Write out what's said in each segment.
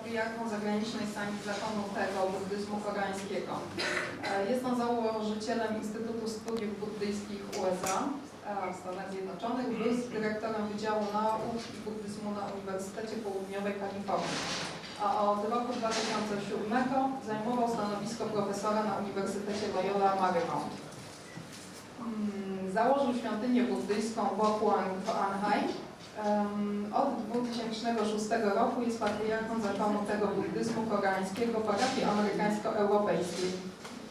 patriarchą zagranicznej sami zakonu tego buddyzmu koreańskiego. Jest on założycielem Instytutu Studiów Buddyjskich USA w Stanach Zjednoczonych. Był dyrektorem Wydziału Nauk i Buddyzmu na Uniwersytecie Południowej Kalifornii. A od roku 2007 zajmował stanowisko profesora na Uniwersytecie Loyola Marymount. Założył świątynię buddyjską Wykład w Anaheim. Od 2006 roku jest patriarchą zakonu tego buddyzmu koreańskiego parafii amerykańsko-europejskiej.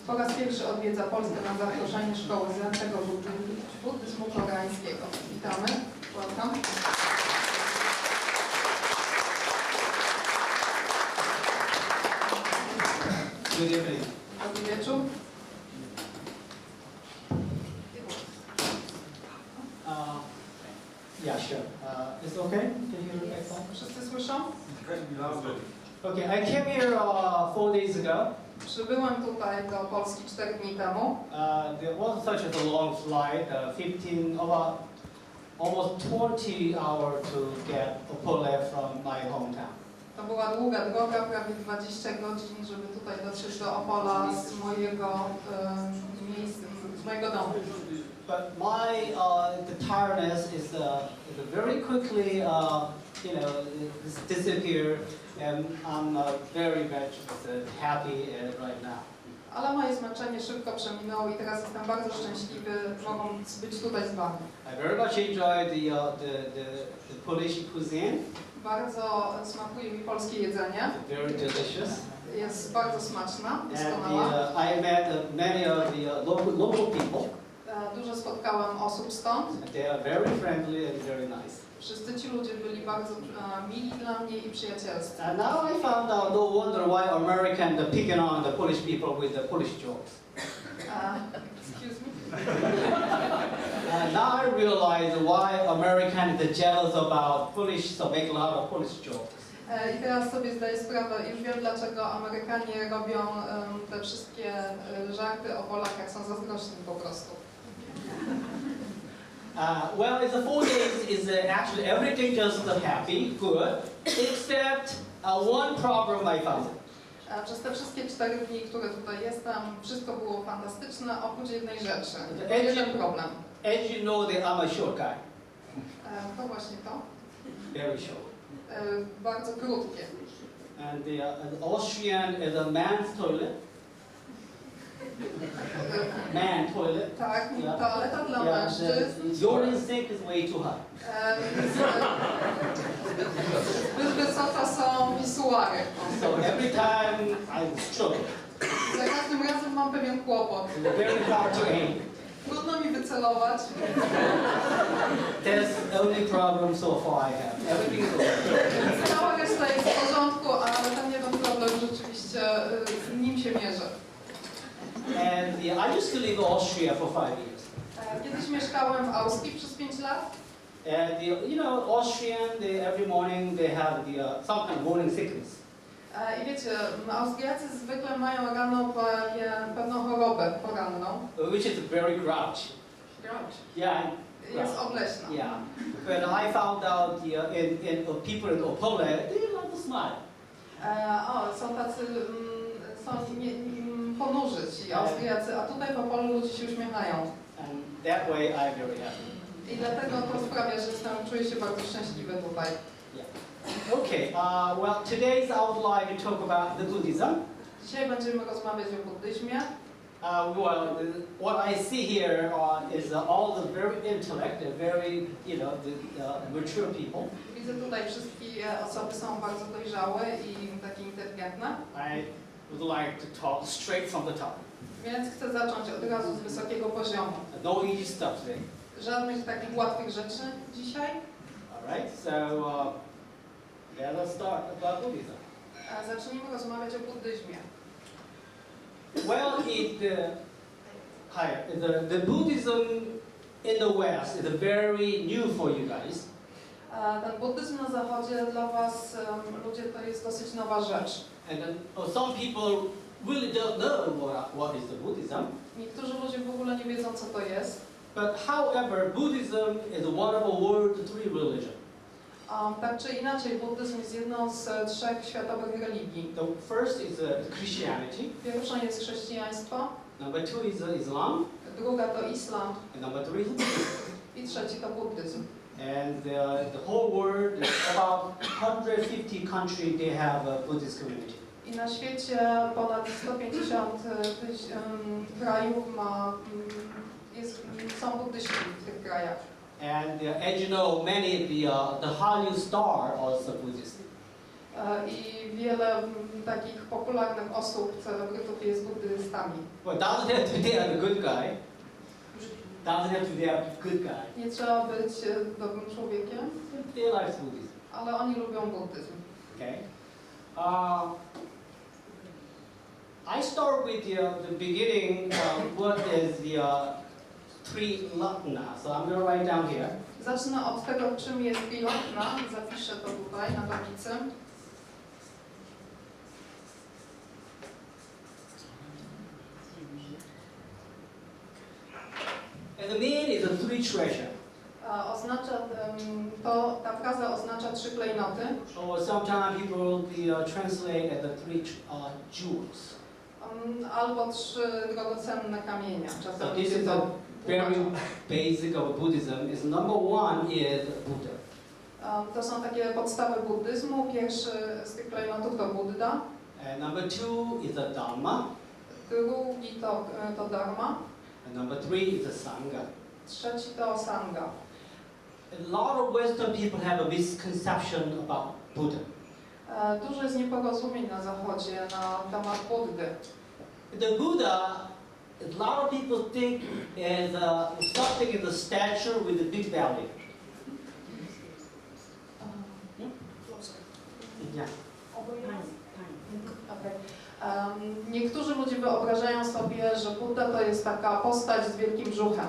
Po raz pierwszy odwiedza Polskę na zaproszenie Szkoły Zen tego buddyzmu koreańskiego. Witamy. Welcome. Good evening. Dobry wieczór. Yeah, sure. Is it okay? Can you hear me back? Wszyscy słyszą? Okay, I came here 4 days ago. Przybyłem tutaj do Polski 4 dni temu. There wasn't such a long flight, almost 20 hours to get Opolu from my hometown. To była długa droga, prawie 20 godzin, żeby tutaj dotrzeć do Opola z mojego miejsca, z mojego domu. But my the tiredness is very quickly disappear, and I'm very much happy right now. Ale moje zmęczenie szybko przeminęło i teraz jestem bardzo szczęśliwy, mogąc być tutaj z Wami. I very much enjoy the Polish cuisine. Bardzo smakuje mi polskie jedzenie. Very delicious. Jest bardzo smaczna, And doskonała. I met many of the local people. Dużo spotkałem osób stąd. They are very friendly and very nice. Wszyscy ci ludzie byli bardzo mili dla mnie i przyjacielscy. And now I found out, no wonder why Americans are picking on the Polish people with the Polish jokes. Excuse me? And now I realize why Americans are jealous about Polish, so make a lot of Polish jokes. I teraz sobie zdaję sprawę, już wiem dlaczego Amerykanie robią te wszystkie żarty o Polakach, są zazdrośni po prostu. Well, it's 4 days is actually everything just happy, good, except one problem I found. Przez te wszystkie 4 dni, które tutaj jestem, wszystko było fantastyczne, oprócz jednej rzeczy. Jeden problem. As you know, that I'm a short guy. To właśnie to. Very short. Bardzo krótkie. And the Austrian is a man's toilet. Man toilet. Tak, Yeah. toaleta dla Yeah, mężczyzn. the urine sink is way too high. Zbyt wysoko są pisuary. So every time I struggle. Za każdym razem mam pewien kłopot. It's very hard to aim. Trudno mi wycelować. That's the only problem so far I have. Everything is okay. Cała reszta jest w porządku, ale ten jeden problem rzeczywiście z nim się mierzę. And I used to live in Austria for 5 years. Kiedyś mieszkałem w Austrii przez 5 lat. And you know, Austrian, every morning they have some kind of morning sickness. I wiecie, Austriacy zwykle mają rano pewną chorobę poranną. Which is very grouchy. Yeah. Jest obleśna. Yeah. When I found out in people in Opolu, they love to smile. Są tacy, są ponurzy ci Austriacy, a tutaj w Opolu ludzie się uśmiechają. And that way I'm very happy. I dlatego to sprawia, że czuję się bardzo szczęśliwy tutaj. Yeah. Okay. Well, today I would like to talk about the Buddhism. Dzisiaj będziemy rozmawiać o buddyzmie. Well, what I see here is all the very intellect, very, mature people. Widzę tutaj wszystkie osoby są bardzo dojrzałe i takie inteligentne. I would like to talk straight from the top. Więc chcę zacząć od razu z wysokiego poziomu. No easy stuff today. Żadnych takich łatwych rzeczy dzisiaj. All right. So let's start about Buddhism. Zacznijmy rozmawiać o buddyzmie. Well, the Buddhism in the West is very new for you guys. Ten buddyzm na zachodzie dla was, ludzie, to jest dosyć nowa rzecz. And some people really don't know what is the Buddhism. Niektórzy ludzie w ogóle nie wiedzą, co to jest. But however, Buddhism is one of the world's 3 religions. Tak czy inaczej, buddyzm jest jedną z 3 światowych religii. The first is Christianity. Pierwszą jest chrześcijaństwo, Number 2 is Islam. druga to islam And number 3 is Buddhism. i trzeci to buddyzm. And the whole world, about 150 countries, they have a Buddhist community. I na świecie ponad 150 krajów są buddyści w tych krajach. And as you know, many the Hollywood star also Buddhist. I wiele takich popularnych osób, celebrytów jest buddystami. Well, doesn't have to be a good guy. Doesn't have to be a good guy. Nie trzeba być dobrym człowiekiem, They like Buddhism. ale oni lubią buddyzm. Okay. I start with the beginning. What is the three latna? So I'm going to write down here. Zacznę od tego, czym jest pilotna. Zapiszę to tutaj na tablicy. And the meaning is the three treasure. Ta fraza oznacza 3 klejnoty. Or sometimes people translate as the three jewels. Albo 3 drogocenne kamienia. So Czasami this się is to the very basic of Buddhism. Is number 1 is Buddha. To są takie podstawy buddyzmu. Pierwszy z tych klejnotów to Buddha. And number 2 is the Dharma. Drugi to Dharma. And number 3 is the Sangha. Trzeci to Sangha. A lot of Western people have a misconception about Buddha. Dużo jest nieporozumień na Zachodzie na temat Buddy. The Buddha, a lot of people think is something in the statue with a big belly. Yeah. Okay. Niektórzy ludzie wyobrażają sobie, że Buddha to jest taka postać z wielkim brzuchem.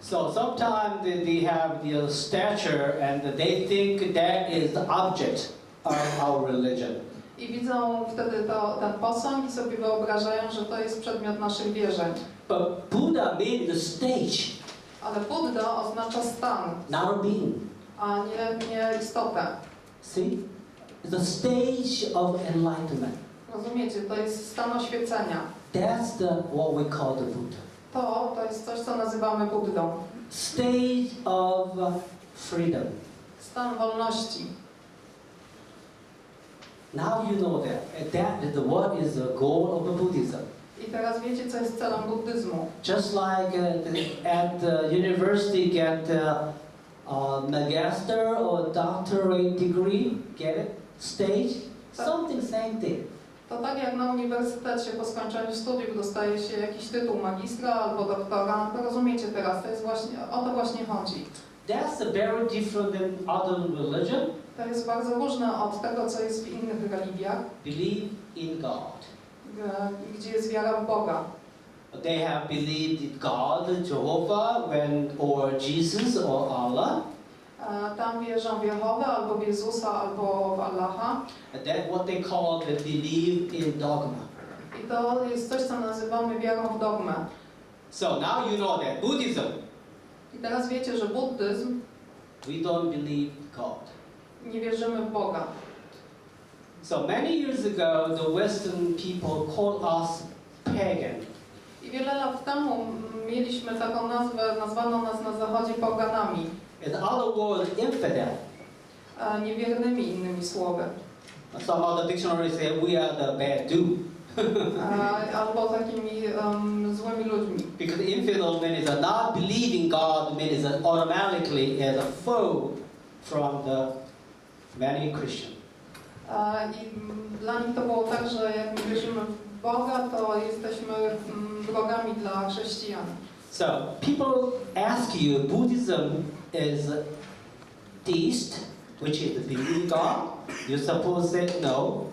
So sometimes they have the stature and they think that is the object of our religion. I widzą wtedy ten posąg i sobie wyobrażają, że to jest przedmiot naszych wierzeń. But Buddha means the stage, Ale Buddha oznacza stan, not a being. a nie istotę. See? It's the stage of enlightenment. Rozumiecie? To jest stan oświecenia. That's what we call the Buddha. To jest coś, co nazywamy Buddą. Stage of freedom. Stan wolności. Now you know that. That is what is the goal of the Buddhism. I teraz wiecie, co jest celem buddyzmu. Just like at the university get magister or doctorate degree, get it? Stage, something same thing. To tak jak na uniwersytecie po skończeniu studiów dostaje się jakiś tytuł magistra albo doktora. To rozumiecie teraz, to jest właśnie, o to właśnie chodzi. That's very different than other religion. To jest bardzo różne od tego, co jest w innych religiach, Believe in God. gdzie jest wiara w Boga. They have believed in God, Jehovah, or Jesus or Allah. Tam wierzą w Jehowę, albo w Jezusa, albo w Allaha. That's what they call the belief in dogma. I to jest coś, co nazywamy wiarą w dogmę. So now you know that Buddhism, I teraz wiecie, że buddyzm, we don't believe God. nie wierzymy w Boga. So many years ago, the Western people called us pagan. I wiele lat temu mieliśmy taką nazwę, nazwano nas na Zachodzie poganami. In other words, infidel. Niewiernymi innymi słowy. Some of the dictionaries say we are the bad dude. Albo takimi złymi ludźmi. Because infidel means not believing God means automatically as a foe from the many Christians. I dla nich to było tak, że jak nie wierzymy w Boga, to jesteśmy wrogami dla chrześcijan. So people ask you, Buddhism is theist, which is the belief God. You suppose that no,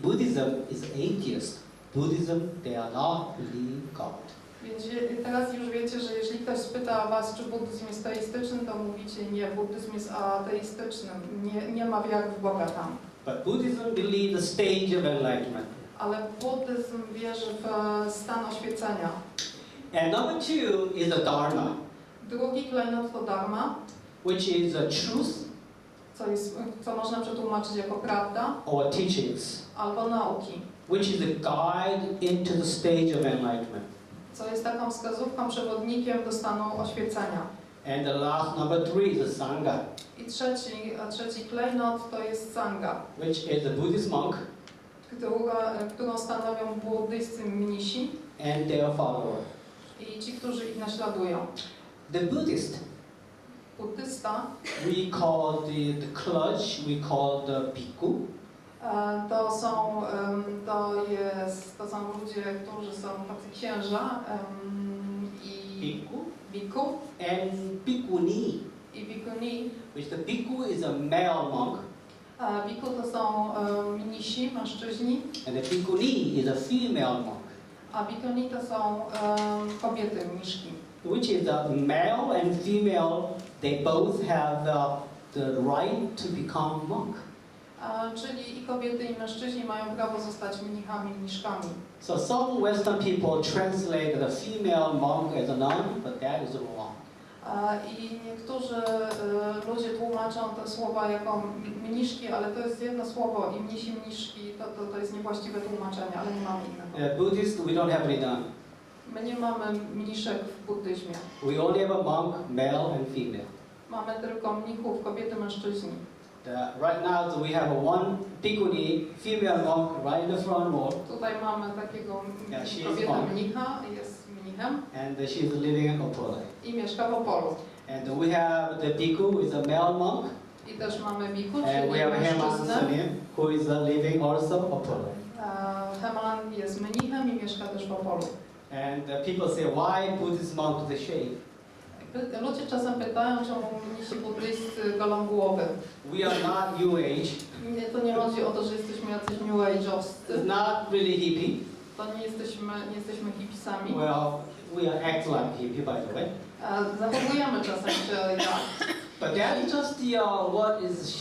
Buddhism is atheist. Buddhism, they are not believing God. Więc teraz już wiecie, że jeśli ktoś spyta was, czy buddyzm jest teistyczny, to mówicie nie, buddyzm jest ateistyczny, nie ma wiary w Boga tam. But Buddhism believes the stage of enlightenment. Ale buddyzm wierzy w stan oświecenia. And number 2 is the Dharma, Drugi klejnot to Dharma, which is the truth, co można przetłumaczyć jako prawda or teachings, albo nauki, which is a guide into the stage of enlightenment. co jest taką wskazówką, przewodnikiem do stanu oświecenia. And the last number 3 is the Sangha, I trzeci klejnot to jest sangha, which is a Buddhist monk którą stanowią buddyjscy mnisi and their follower. i ci, którzy ich naśladują. The Buddhist, Buddysta we call the clergy, we call the bhikkhu, to są ludzie, którzy są tacy księża i bhikkhu and bhikkhuni, i bhikkhuni. which the bhikkhu is a male monk Bhikkhu to są mnisi, mężczyźni, and the bhikkhuni is a female monk, a bhikkhuni to są kobiety, mniszki. which is the male and female, they both have the right to become monk. Czyli i kobiety, i mężczyźni mają prawo zostać mnichami, mniszkami. So some Western people translate the female monk as a nun, but that is wrong. I niektórzy ludzie tłumaczą te słowa jako mniszki, ale to jest jedno słowo i mnisi, mniszki to jest niewłaściwe tłumaczenie, ale nie mamy innego. Buddhist, we don't have any nun. My nie mamy mniszek w buddyzmie. We only have a monk, male and female. Mamy tylko mnichów, kobiety, mężczyźni. Right now we have one bhikkhuni, female monk, right in the front wall, Tutaj mamy takiego Yeah, she is kobietę monk. mnicha, jest mnichem and she's living in Opolu. i mieszka w Opolu. And we have the bhikkhu, who is a male monk, I też mamy bhikkhu, and czyli we have Heman mężczyznę. Sanim, who is living also in Opolu. Heman jest mnichem i mieszka też w Opolu. And people say, why Buddhist monk with a shave? Ludzie czasem pytają, czemu mnisi buddyjscy golą głowy. We are not New Age. To nie chodzi o to, że jesteśmy jacyś new age'owscy. It's not really hippie. To nie jesteśmy hipisami. Well, we are act like hippie, by the way. Zachowujemy czasem się jak. But that is just the what is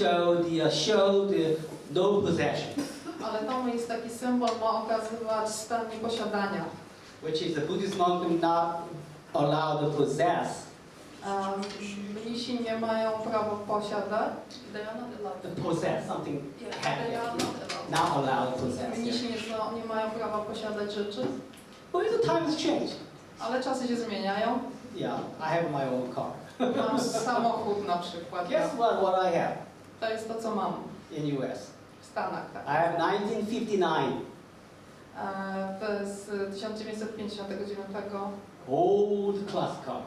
show the no possession, Ale to jest taki symbol, ma okazywać stan nieposiadania. which is the Buddhist monk not allowed to possess. Mnisi nie mają prawa posiadać. They are not allowed. To possess something They are happy. not allowed. Not allowed to possess. Mnisi nie mają prawa posiadać rzeczy, But the times change. ale czasy się zmieniają. Yeah, I have my own car. Mam samochód na przykład. Guess what I have To jest to, co mam in US? w Stanach. Tak. I have 1959 To jest 1959. old class car.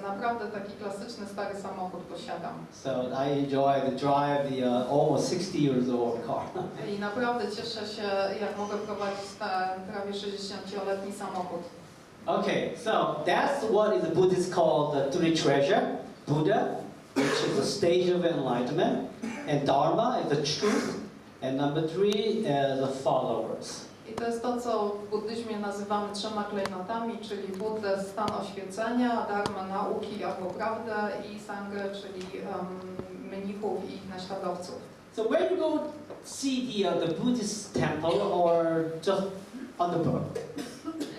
Naprawdę taki klasyczny, stary samochód posiadam. So I enjoy the drive the almost 60 years old car. I naprawdę cieszę się, jak mogę prowadzić ten prawie 60-letni samochód. Okay, so that's what is the Buddhist called the three treasure. Buddha, which is the stage of enlightenment, and Dharma is the truth, and number 3 is the followers. I to jest to, co w buddyzmie nazywamy trzema klejnotami, czyli Buddę stan oświecenia, Dharma nauki albo prawdę i Sangha, czyli mnichów i ich naśladowców. So when you go see the Buddhist temple or just on the book,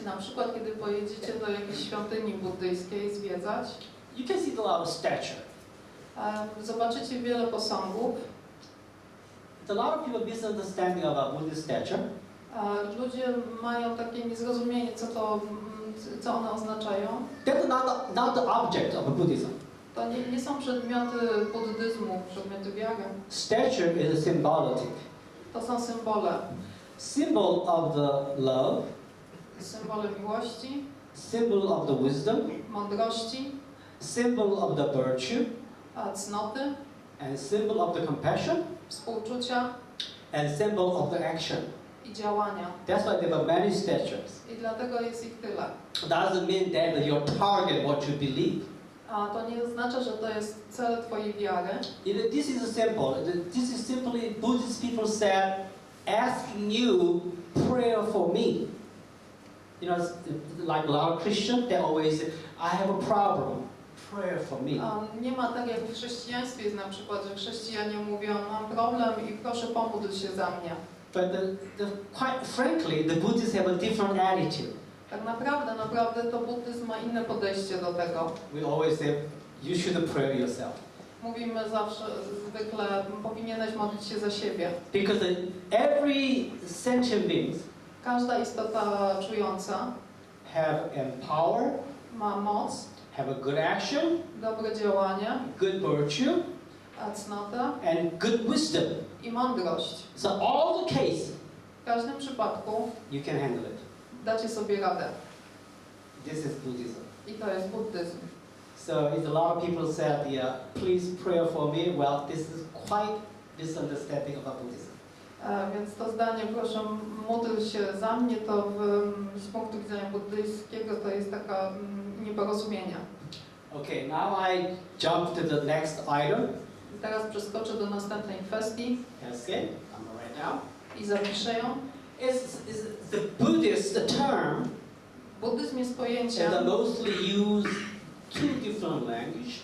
Na przykład, kiedy pojedziecie do jakiejś świątyni buddyjskiej zwiedzać, you can see a lot of statue. zobaczycie wiele posągów. A lot of people misunderstanding about Buddhist statue. Ludzie mają takie niezrozumienie, co one oznaczają. That's not the object of Buddhism. To nie są przedmioty buddyzmu, przedmioty wiary. Statue is symbolic. To są symbole. Symbol of the love, Symbole miłości, symbol of the wisdom, mądrości, symbol of the virtue, cnoty, and symbol of the compassion, współczucia and symbol of the action. i działania. That's why there are many statues. I dlatego jest ich tyle. Doesn't mean that your target what you believe. A to nie oznacza, że to jest cel twojej wiary. This is a symbol. This is simply Buddhist people said, asking you prayer for me. You know, like a lot of Christians, they always say, I have a problem. Prayer for me. Nie ma tak jak w chrześcijaństwie jest na przykład, że chrześcijanie mówią, mam problem i proszę pomódl się za mnie. But quite frankly, the Buddhists have a different attitude. Tak naprawdę to buddyzm ma inne podejście do tego. We always say, you should pray yourself. Mówimy zawsze, zwykle, powinieneś modlić się za siebie. Because every sentient beings Każda istota czująca have power, ma moc, have a good action, dobre działanie, good virtue, cnotę and good wisdom. i mądrość. So all the case, W każdym przypadku you can handle it. dacie sobie radę. This is Buddhism. I to jest buddyzm. So if a lot of people said, yeah, please pray for me, well, this is quite misunderstanding about Buddhism. Więc to zdanie, proszę módl się za mnie, to z punktu widzenia buddyjskiego to jest taka nieporozumienie. Okay, now I jump to the next item. I teraz przeskoczę do następnej kwestii Okay, I'm right now. i zapiszę ją. Is the Buddhist term Buddyzm jest pojęciem, that mostly use two different languages.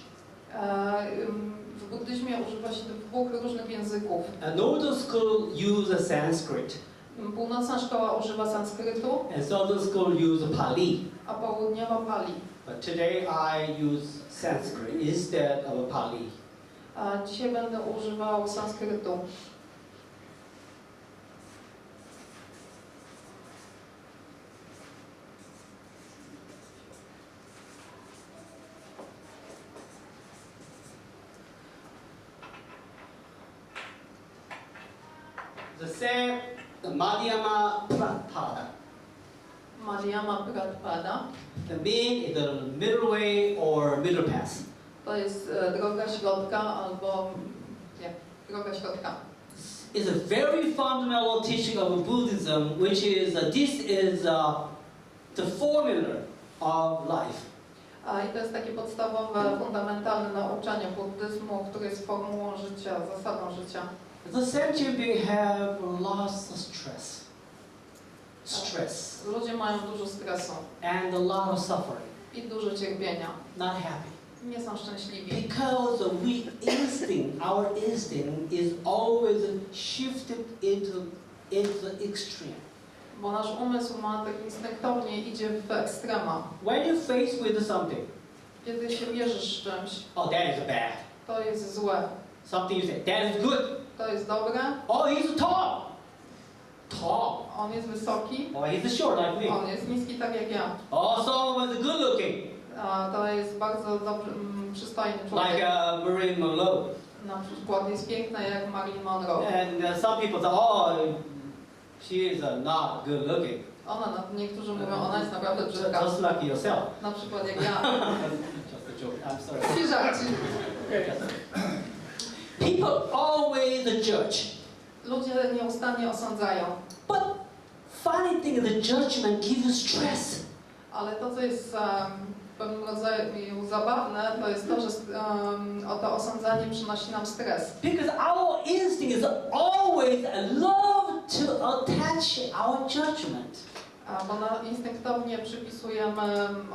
w buddyzmie używa się dwóch różnych języków. Northern school use Sanskrit, Północna szkoła używa sanskrytu, and southern school use Pali. a południowa Pali. But today I use Sanskrit instead of Pali. A dzisiaj będę używał sanskrytu. The same, the Madhyama Prapada. Madhyama Pratipada The mean is the middle way or middle path. to jest droga środka albo droga środka. It's a very fundamental teaching of Buddhism, which is this is the formula of life. I to jest takie podstawowe, fundamentalne nauczanie buddyzmu, które jest formułą życia, zasadą życia. The sentient beings have lots of stress, Ludzie mają dużo stresu and a lot of suffering, i dużo cierpienia. not happy. Nie są szczęśliwi. Because our instinct is always shifted into the extreme. Bo nasz umysł ma tak instynktownie idzie w ekstrema. When you're faced with something, Kiedy się mierzysz z czymś, oh, that is bad. to jest złe. Something you say, that is good. To jest dobre, Oh, he's tall. on jest wysoki, Oh, he's short like me. on jest niski tak jak ja. Oh, someone's good looking, A to jest bardzo dobry, przystojny człowiek. like Marilyn Monroe. Na przykład jest piękna jak Marilyn Monroe. And some people say, oh, she is not good looking. Niektórzy mówią, ona jest naprawdę brzydka. Just like yourself. Na przykład jak ja. Just a joke. I'm sorry. I żarci. People always judge. Ludzie nieustannie osądzają. But funny thing is the judgment gives you stress. Ale to, co jest w pewnym rodzaju zabawne, to jest to, że to osądzanie przynosi nam stres. Because our instinct is always love to attach our judgment. Bo instynktownie przypisujemy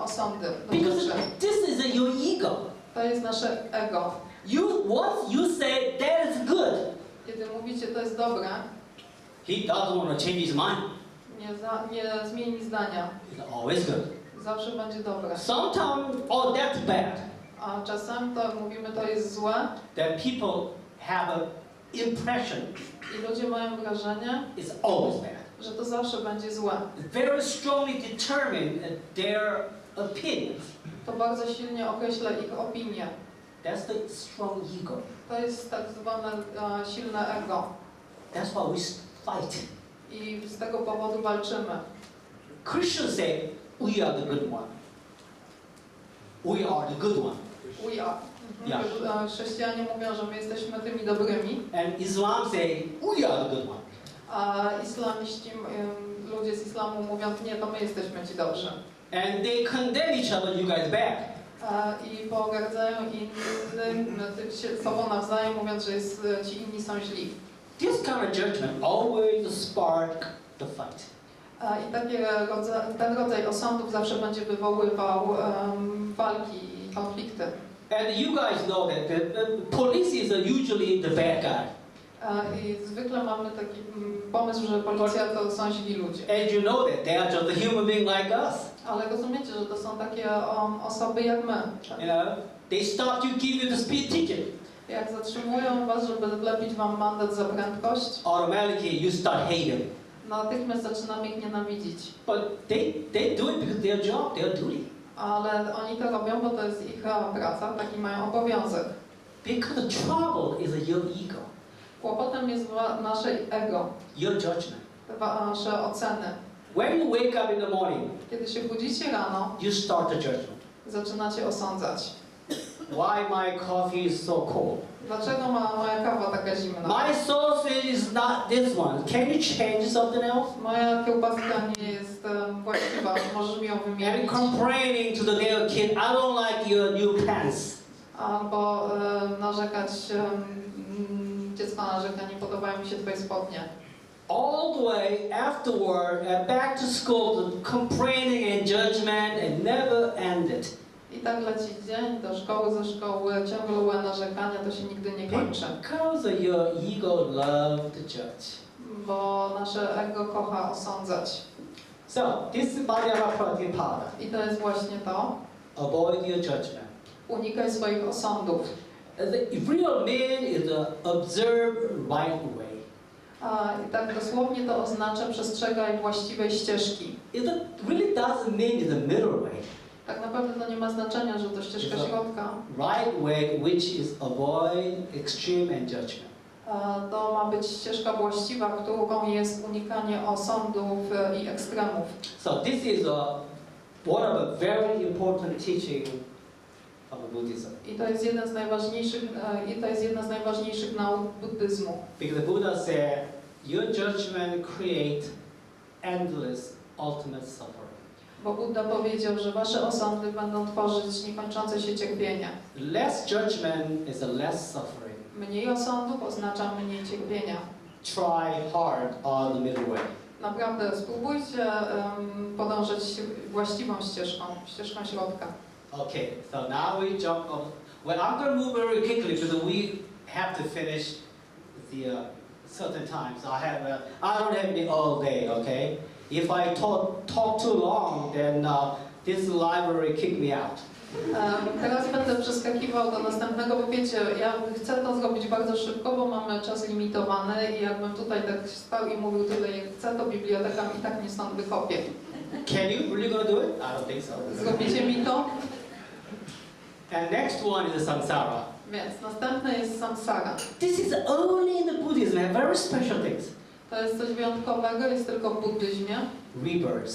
osądy do Because rzeczy. this is your ego. To jest nasze ego. Once you say that is good, Kiedy mówicie, to jest dobre, he doesn't want to change his mind. nie zmieni zdania. It's always good. Zawsze będzie dobre. Sometimes, oh, that's bad. A czasem to mówimy, to jest złe That people have an impression i ludzie mają wrażenie, it's always bad. że to zawsze będzie złe. Very strongly determine their opinions. To bardzo silnie określa ich opinię. That's the strong ego. To jest tak zwane silne ego. That's why we fight. I z tego powodu walczymy. Christians say, we are the good one. We are the good one. We are. Yeah. Chrześcijanie mówią, że my jesteśmy tymi dobrymi, And Islam say, we are the good one. a islamiści, ludzie z islamu mówią, nie, to my jesteśmy ci dobrzy. And they condemn each other, you guys bad. I pogardzają innym sobą nawzajem, mówiąc, że ci inni są źli. This kind of judgment always spark the fight. I ten rodzaj osądów zawsze będzie wywoływał walki i konflikty. And you guys know that the police is usually the bad guy. I zwykle mamy taki pomysł, że policja to są źli ludzie. And you know that they are just a human being like us. Ale rozumiecie, że to są takie osoby jak my. You know, they stop you, give you the speed ticket. Jak zatrzymują was, żeby wlepić wam mandat za prędkość, automatically you start hating. natychmiast zaczynamy ich nienawidzić. But they do it because their job, their duty. Ale oni to robią, bo to jest ich praca, taki mają obowiązek. Because the trouble is your ego, Kłopotem jest nasze ego, your judgment. wasze oceny. When you wake up in the morning, Kiedy się budzicie rano, you start the judgment. zaczynacie osądzać. Why my coffee is so cold? Dlaczego moja kawa taka zimna? My sausage is not this one. Can you change something else? Moja kiełbaska nie jest właściwa, możesz mi ją And wymienić. complaining to the little kid, I don't like your new pants. Albo narzekać, dziecko narzeka, nie podobają mi się twoje spodnie. All the way afterward and back to school, the complaining and judgment and never ended. I tak leci dzień do szkoły, ze szkoły, ciągłe narzekania, to się nigdy nie kończy. Because of your ego love to judge. Bo nasze ego kocha osądzać. So, this is Madhyamapradya Pada. I to jest właśnie to. Avoid your judgment. Unikaj swoich osądów. The real man is observe right way. I tak dosłownie to oznacza przestrzegaj właściwej ścieżki. It really doesn't mean the middle way. Tak naprawdę to nie ma znaczenia, że to ścieżka środka. Right way, which is avoid extreme and judgment. To ma być ścieżka właściwa, którą jest unikanie osądów i ekstremów. So this is one of a very important teaching of Buddhism. I to jest jedna z najważniejszych nauk buddyzmu. Because the Buddha said, your judgment create endless ultimate suffering. Bo Buddha powiedział, że wasze osądy będą tworzyć niekończące się cierpienia. Less judgment is a less suffering. Mniej osądów oznacza mniej cierpienia. Try hard on the middle way. Naprawdę spróbujcie podążać właściwą ścieżką środka. Okay, so now we jump on. Well, I'm going to move very quickly because we have to finish the certain times. I don't have any all day, okay? If I talk too long, then this library kick me out. Teraz będę przeskakiwał do następnego, bo wiecie, ja chcę to zrobić bardzo szybko, bo mamy czas limitowany i jakbym tutaj tak stał i mówił tyle, jak chcę, to biblioteka mi tak nie stąd wykopie. Can you really gonna do it? I don't think so. Zrobicie mi to? And next one is the samsara. Więc następne jest samsara. This is only in the Buddhism, and very special things. To jest coś wyjątkowego, jest tylko w buddyzmie. Rebirth.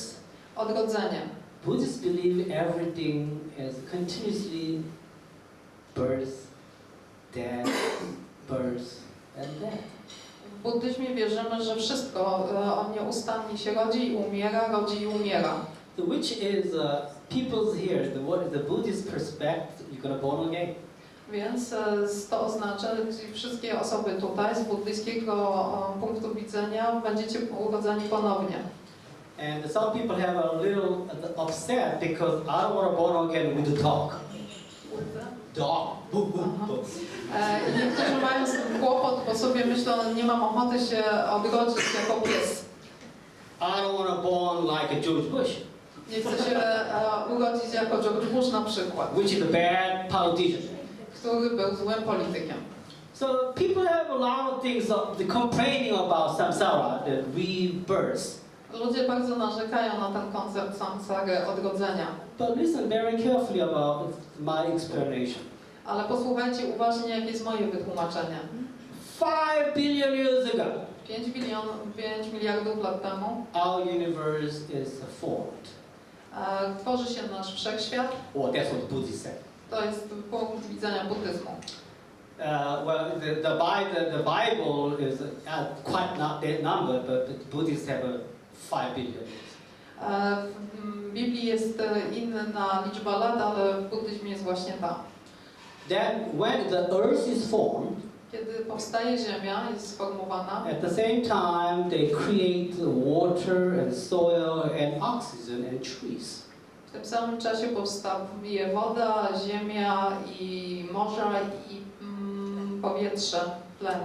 Odrodzenie. Buddhists believe everything is continuously birth, death, birth, and death. W buddyzmie wierzymy, że wszystko nieustannie się rodzi i umiera, rodzi i umiera. Which is people's here, the Buddhist perspective, you're gonna born again. Więc to oznacza, że wszystkie osoby tutaj z buddyjskiego punktu widzenia będziecie urodzeni ponownie. And some people have a little upset because I don't want to born again with the dog. Dog. I niektórzy mają kłopot, bo sobie myślą, nie mam ochoty się odrodzić jako pies. I don't want to born like a George Bush. Nie chcę się urodzić jako George Bush na przykład, Which is a bad politician. który był złym politykiem. So people have a lot of things the complaining about samsara, the rebirth. Ludzie bardzo narzekają na ten koncept samsary, odrodzenia. But listen very carefully about my explanation. Ale posłuchajcie uważnie, jakie jest moje wytłumaczenie. 5 billion years ago, 5 miliardów lat temu our universe is formed. tworzy się nasz wszechświat. Well, that's what Buddhists say. To jest punkt widzenia buddyzmu. Well, the Bible is quite not that number, but the Buddhists have a 5 billion. W Biblii jest inna liczba lat, ale w buddyzmie jest właśnie ta. Then when the earth is formed, Kiedy powstaje Ziemia, jest sformowana, at the same time they create water and soil and oxygen and trees. w tym samym czasie powstaje woda, ziemia i morza i powietrze, tlen.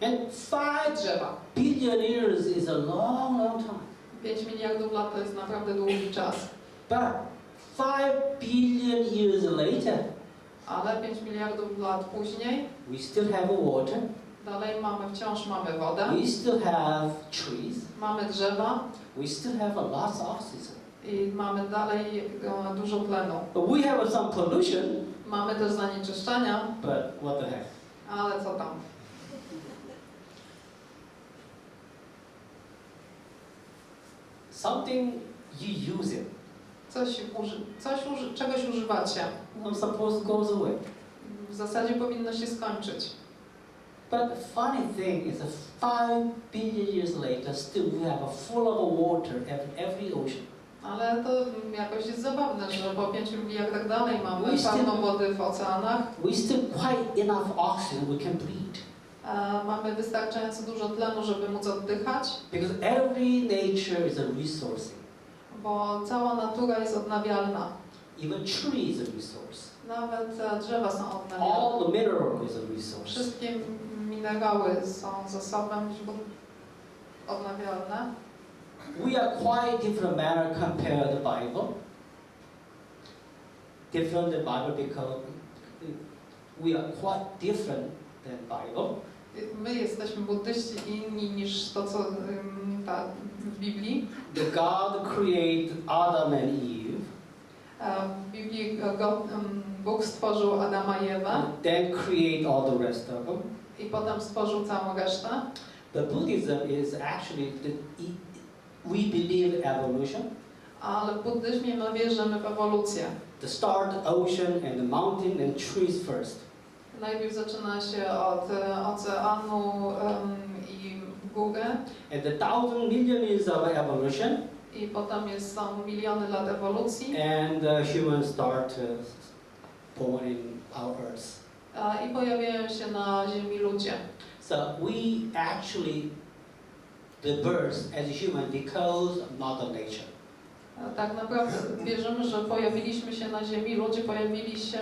And 5 Drzewa. billion years is a long, long time. 5 miliardów lat to jest naprawdę długi czas. But 5 billion years later, Ale 5 miliardów lat później we still have water, dalej wciąż mamy wodę, we still have trees, mamy drzewa we still have a lot of oxygen. i mamy dalej dużo tlenu. But we have some pollution, Mamy też zanieczyszczenia, but what the heck? ale co tam? Something you use it, Czegoś używacie. suppose goes away. W zasadzie powinno się skończyć. But the funny thing is that 5 billion years later, still we have a full of water every ocean. Ale to jakoś jest zabawne, że po 5 miliardach dalej mamy We still- pełno wody w oceanach. We still quite enough oxygen we can breathe. Mamy wystarczająco dużo tlenu, żeby móc oddychać, Because every nature is a resource. bo cała natura jest odnawialna. Even tree is a resource. Nawet drzewa są odnawialne. All the mineral is a resource. Wszystkie minerały są zasobem odnawialne. We are quite different manner compared to the Bible. Different than Bible because we are quite different than Bible. My jesteśmy buddyści inni niż to, co w Biblii. The God created Adam and Eve, W Biblii Bóg stworzył Adama i Ewę and then create all the rest of them. i potem stworzył całą resztę. The Buddhism is actually we believe in evolution. Ale w buddyzmie my wierzymy w ewolucję. The start, the ocean, and the mountain and trees first. Najpierw zaczyna się od oceanu i góry And the 1000 million years of evolution, i potem są miliony lat ewolucji and humans start born in our earth. i pojawiają się na Ziemi ludzie. So we actually the birth as a human because of Mother Nature. Tak naprawdę wierzymy, że pojawiliśmy się na Ziemi, ludzie pojawili się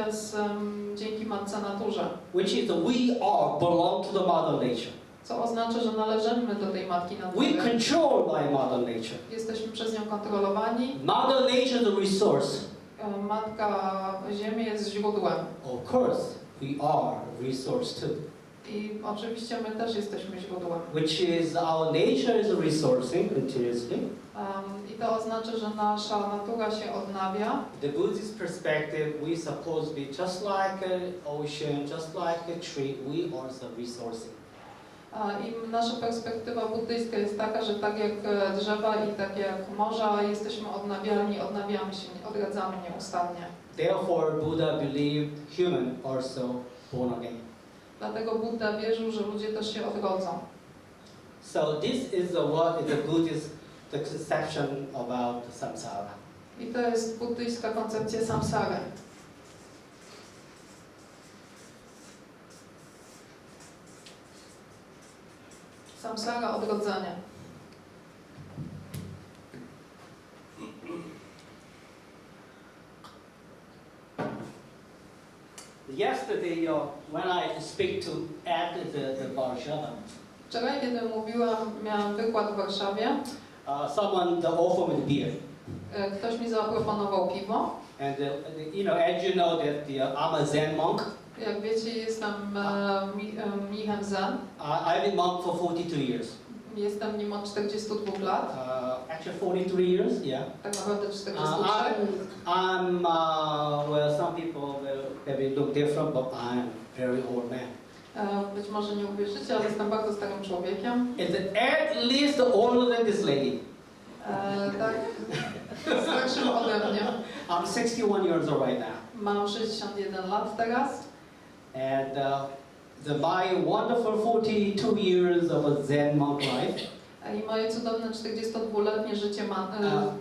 dzięki Matce Naturze, Which is we are belong to the Mother Nature. co oznacza, że należymy do tej Matki We Natury. control by Mother Nature. Jesteśmy przez nią kontrolowani. Mother Nature is a resource. Matka Ziemi jest źródłem. Of course, we are a resource too. I oczywiście my też jesteśmy źródłem. Which is our nature is a resourcing continuously. I to oznacza, że nasza natura się odnawia. The Buddhist perspective, we supposed to be just like an ocean, just like a tree. We are the resourcing. I nasza perspektywa buddyjska jest taka, że tak jak drzewa i tak jak morza jesteśmy odnawialni, odnawiamy się, odradzamy nieustannie. Therefore, Buddha believed human also born again. Dlatego Buddha wierzył, że ludzie też się odrodzą. So this is what is the Buddhist the conception about the samsara. I to jest buddyjska koncepcja samsary. Samsara, odrodzenie. Yesterday, when I speak to at the Varsava, Wczoraj, kiedy miałam wykład w Warszawie, someone offered me beer, ktoś mi zaproponował piwo. and as you know that I'm a Zen monk. Jak wiecie, jestem mnichem Zen. I've been monk for 42 years. Jestem nim od 42 lat. Actually 43 years, yeah. Tak naprawdę 43. I'm well, some people maybe look different, but I'm very old man. Być może nie uwierzycie, ale jestem bardzo starym człowiekiem. It's at least older than this lady. Tak, starszym ode mnie. I'm 61 years old right now. Mam 61 lat teraz. And my wonderful 42 years of a Zen monk life. I moje cudowne 42-letnie życie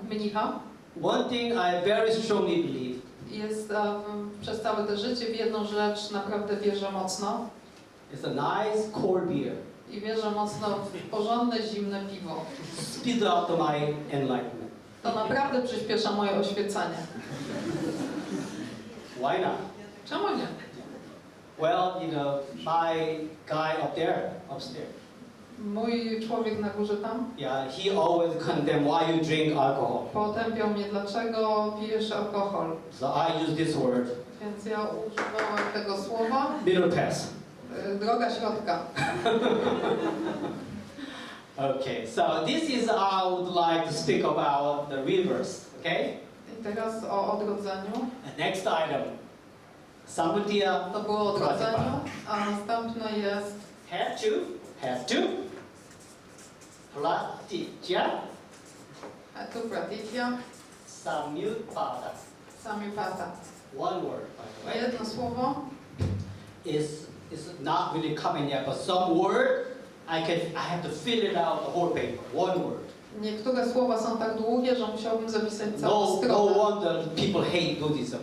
mnicha One thing I very strongly believe jest przez całe to życie w jedną rzecz naprawdę wierzę mocno. is a nice cold beer. I wierzę mocno w porządne, zimne piwo. Speed up to my enlightenment. To naprawdę przyspiesza moje oświecenie. Why not? Czemu nie? Well, my guy upstairs. Mój człowiek na górze tam Yeah, he always condemn why you drink alcohol. potępiał mnie, dlaczego pijesz alkohol. So I use this word. Więc ja używałam tego słowa. Middle path. Droga środka. Okay, so this is how I would like to speak about the rivers. Okay. I teraz o odrodzeniu. Next item. Samudya To było o odrodzeniu, a następne jest have to. Pratitya tu pratitya, samyupada. samyupada. One word, by the way. Jedno słowo. Is not really coming yet, but some word I have to fill it out the whole paper. One word. Niektóre słowa są tak długie, że musiałbym zapisać całą No stronę. wonder people hate Buddhism.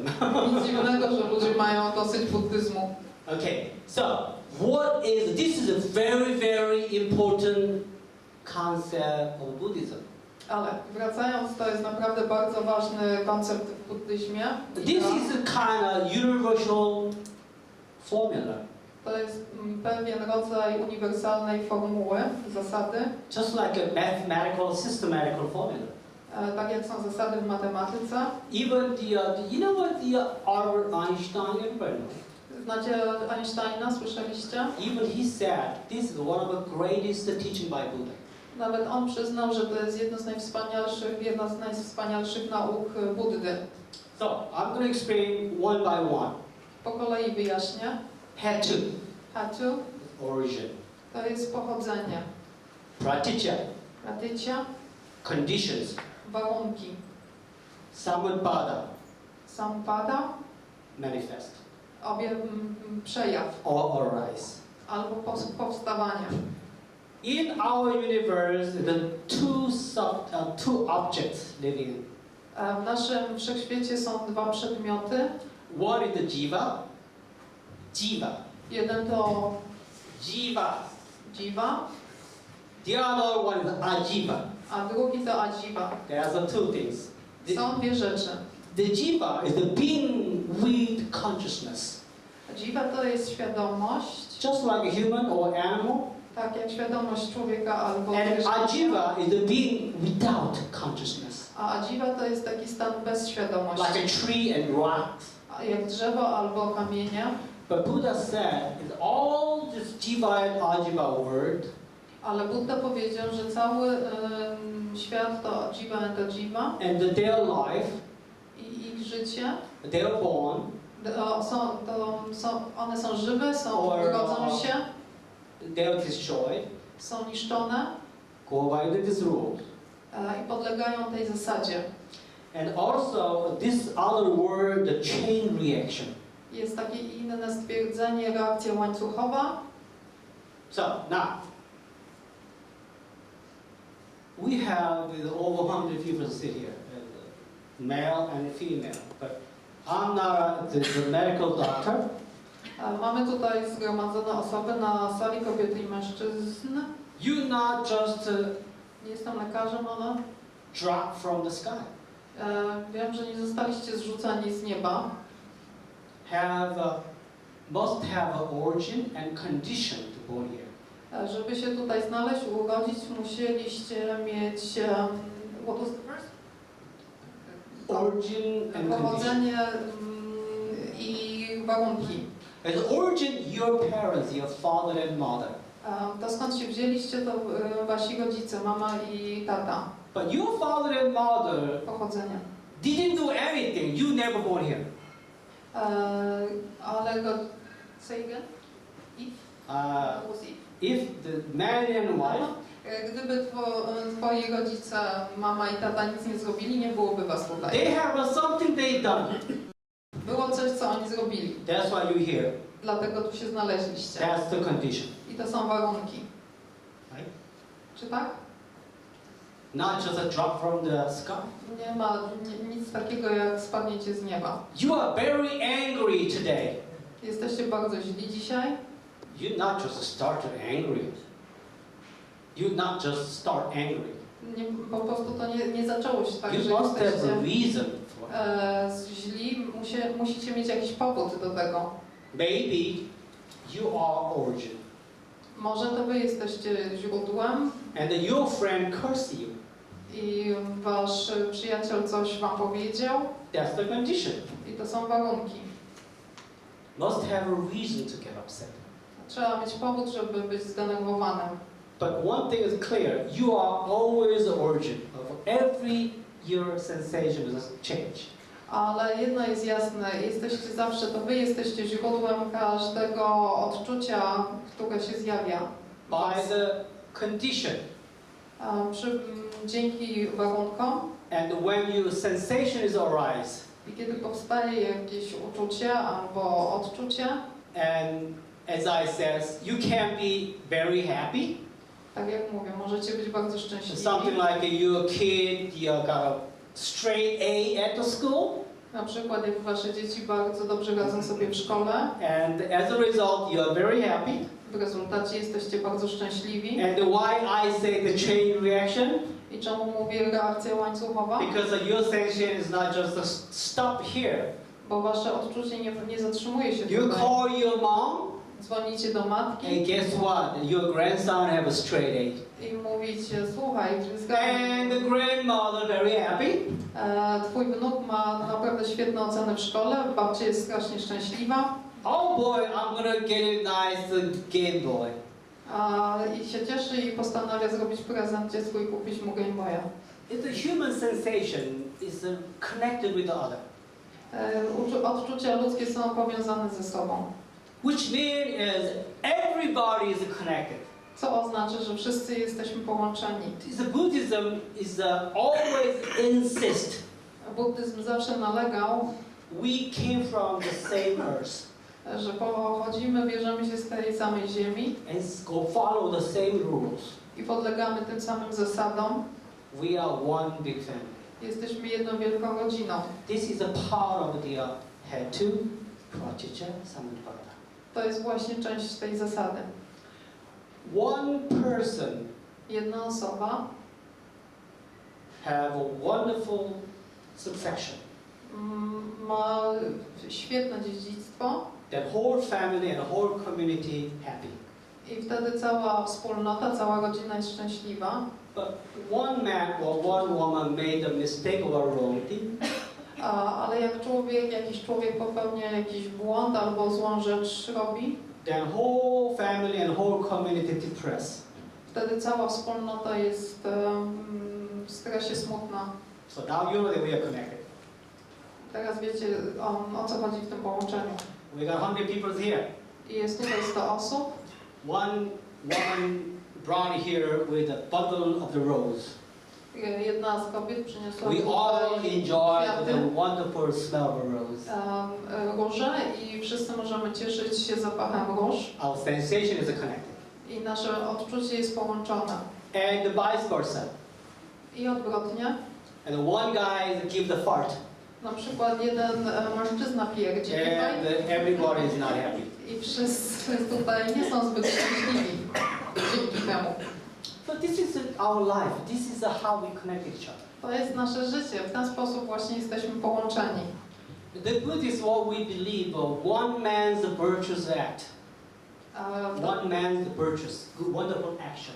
Nic dziwnego, że ludzie mają dosyć buddyzmu. Okay, so this is a very, very important concept of Buddhism. Ale wracając, to jest naprawdę bardzo ważny koncept w buddyzmie. This is a kind of universal formula. To jest pewien rodzaj uniwersalnej formuły, zasady, Just like a mathematical, systematical formula. Tak jak są zasady w matematyce. Even you know what Albert Einstein, everybody knows. Znacie Einsteina, słyszeliście? Even he said this is one of the greatest teaching by Buddha. Nawet on przyznał, że to jest jedna z najwspanialszych nauk Buddy. So I'm going to explain one by one. Po kolei wyjaśnię. Had to, Hatu origin. to jest pochodzenie. Pratitya, Pratitya, conditions. warunki. Samudpada, Sampada, manifest. Przejaw Or arise. albo powstawanie. In our universe, the two objects living. W naszym wszechświecie są dwa przedmioty. One is the jiva. Jeden to Jiva. jiva, The other one is ajiva. a drugi to ajiva. There are two things. Są dwie rzeczy. The jiva is the being with consciousness. Jiva to jest świadomość, Just like a human or animal. tak jak świadomość człowieka albo And zwierzęcia. ajiva is the being without consciousness. A ajiva to jest taki stan bez świadomości. Like a tree and rocks. Jak drzewo albo kamienie. But Buddha said, is all this jiva and ajiva word, Ale Buddha powiedział, że cały świat to jiva and ajiva and their life, i ich życie, they're born, one są żywe, rodzą się, they're destroyed, są niszczone go by this rule. I podlegają tej zasadzie. And also this other word, the chain reaction. Jest takie inne stwierdzenie, reakcja łańcuchowa. So now, we have over 100 people sit here, male and female. But I'm not the medical doctor. Mamy tutaj zgromadzone osoby na sali, kobiety i mężczyzn. You not just Nie jestem lekarzem, ale drop from the sky. wiem, że nie zostaliście zrzuceni z nieba. Must have an origin and condition to born here. Żeby się tutaj znaleźć, urodzić, musieliście mieć what was the first? Origin and condition. Pochodzenie i warunki. As origin, your parents, your father and mother. To skąd się wzięliście, to wasi rodzice, mama i tata. But your father and mother Pochodzenie. didn't do anything. You never born here. Ale say again? If? Was if? If the man and wife, Gdyby twoi rodzice, mama i tata nic nie zrobili, nie byłoby was tutaj. they have something they done. Było coś, co oni zrobili. That's why you're here. Dlatego tu się znaleźliście. That's the condition. I to są warunki. Right? Czy tak? Not just a drop from the sky. Nie ma nic takiego jak spadniecie z nieba. You are very angry today. Jesteście bardzo źli dzisiaj. You not just started angry. You not just start angry. Po prostu to nie zaczęło się tak, You że must have a jesteście reason for it. źli. Musicie mieć jakiś powód do tego. Maybe you are origin. Może to wy jesteście źródłem And then your friend cursed you. i wasz przyjaciel coś wam powiedział That's the condition. i to są warunki. must have a reason to get upset. Trzeba mieć powód, żeby być zdenerwowanym. But one thing is clear, you are always the origin of every your sensation is change. Ale jedno jest jasne, jesteście zawsze, to wy jesteście źródłem każdego odczucia, które się zjawia. By the condition. Dzięki warunkom. And when your sensation is arise. I kiedy powstaje jakieś uczucie albo odczucie. And as I says, you can be very happy. Tak jak mówię, możecie być bardzo szczęśliwi. Something like you're a kid, you got a straight A at the school. Na przykład jak wasze dzieci bardzo dobrze radzą sobie w szkole. And as a result, you are very happy. W rezultacie jesteście bardzo szczęśliwi. And why I say the chain reaction? I czemu mówię reakcja łańcuchowa? Because your sensation is not just a stop here. Bo wasze odczucie nie zatrzymuje się You tutaj. call your mom. Dzwonicie do matki. And guess what? Your grandson have a straight A. I mówicie, słuchaj, And the grandmother very happy. Twój wnuk ma naprawdę świetne oceny w szkole, babcia jest strasznie szczęśliwa. Oh boy, I'm gonna get a nice Game Boy. I się cieszy i postanawia zrobić prezent dziecku i kupić mu Game Boya. It's a human sensation is connected with the other. Odczucia ludzkie są powiązane ze sobą. Which means everybody is connected. Co oznacza, że wszyscy jesteśmy połączeni. The Buddhism is always insist. Buddyzm zawsze nalegał, We came from the same earth. Że pochodzimy, bierzemy się z tej samej ziemi. And go follow the same rules. I podlegamy tym samym zasadom. We are one big family. Jesteśmy jedną wielką rodziną. This is a part of the hetu, prachicha, samudvara. To jest właśnie część tej zasady. One person Jedna osoba have a wonderful succession. Ma świetne dziedzictwo. That whole family and the whole community happy. I wtedy cała wspólnota, cała rodzina jest szczęśliwa. But one man or one woman made a mistake or a wrong thing. Ale jak jakiś człowiek popełnia jakiś błąd albo złą rzecz robi, Then whole family and whole community depressed. wtedy cała wspólnota jest w stresie, smutna. So now you know that we are connected. Teraz wiecie o co chodzi w tym połączeniu. We got 100 people here. I jest tutaj 100 osób. One woman brought here with a bundle of the rose. Jedna z kobiet przyniosła We all enjoy kwiaty, the wonderful smell of a rose. róże i wszyscy możemy cieszyć się zapachem róż. Our sensation is connected. I nasze odczucie jest połączone. And the vice versa. I odwrotnie. And the one guy give the fart. Na przykład jeden mężczyzna pierdzi And tutaj. everybody is not happy. I wszyscy tutaj nie są zbyt szczęśliwi dzięki temu. So this is our life. This is how we connect each other. To jest nasze życie. W ten sposób właśnie jesteśmy połączeni. The Buddhist what we believe one man's virtuous act. One man's virtuous, wonderful action.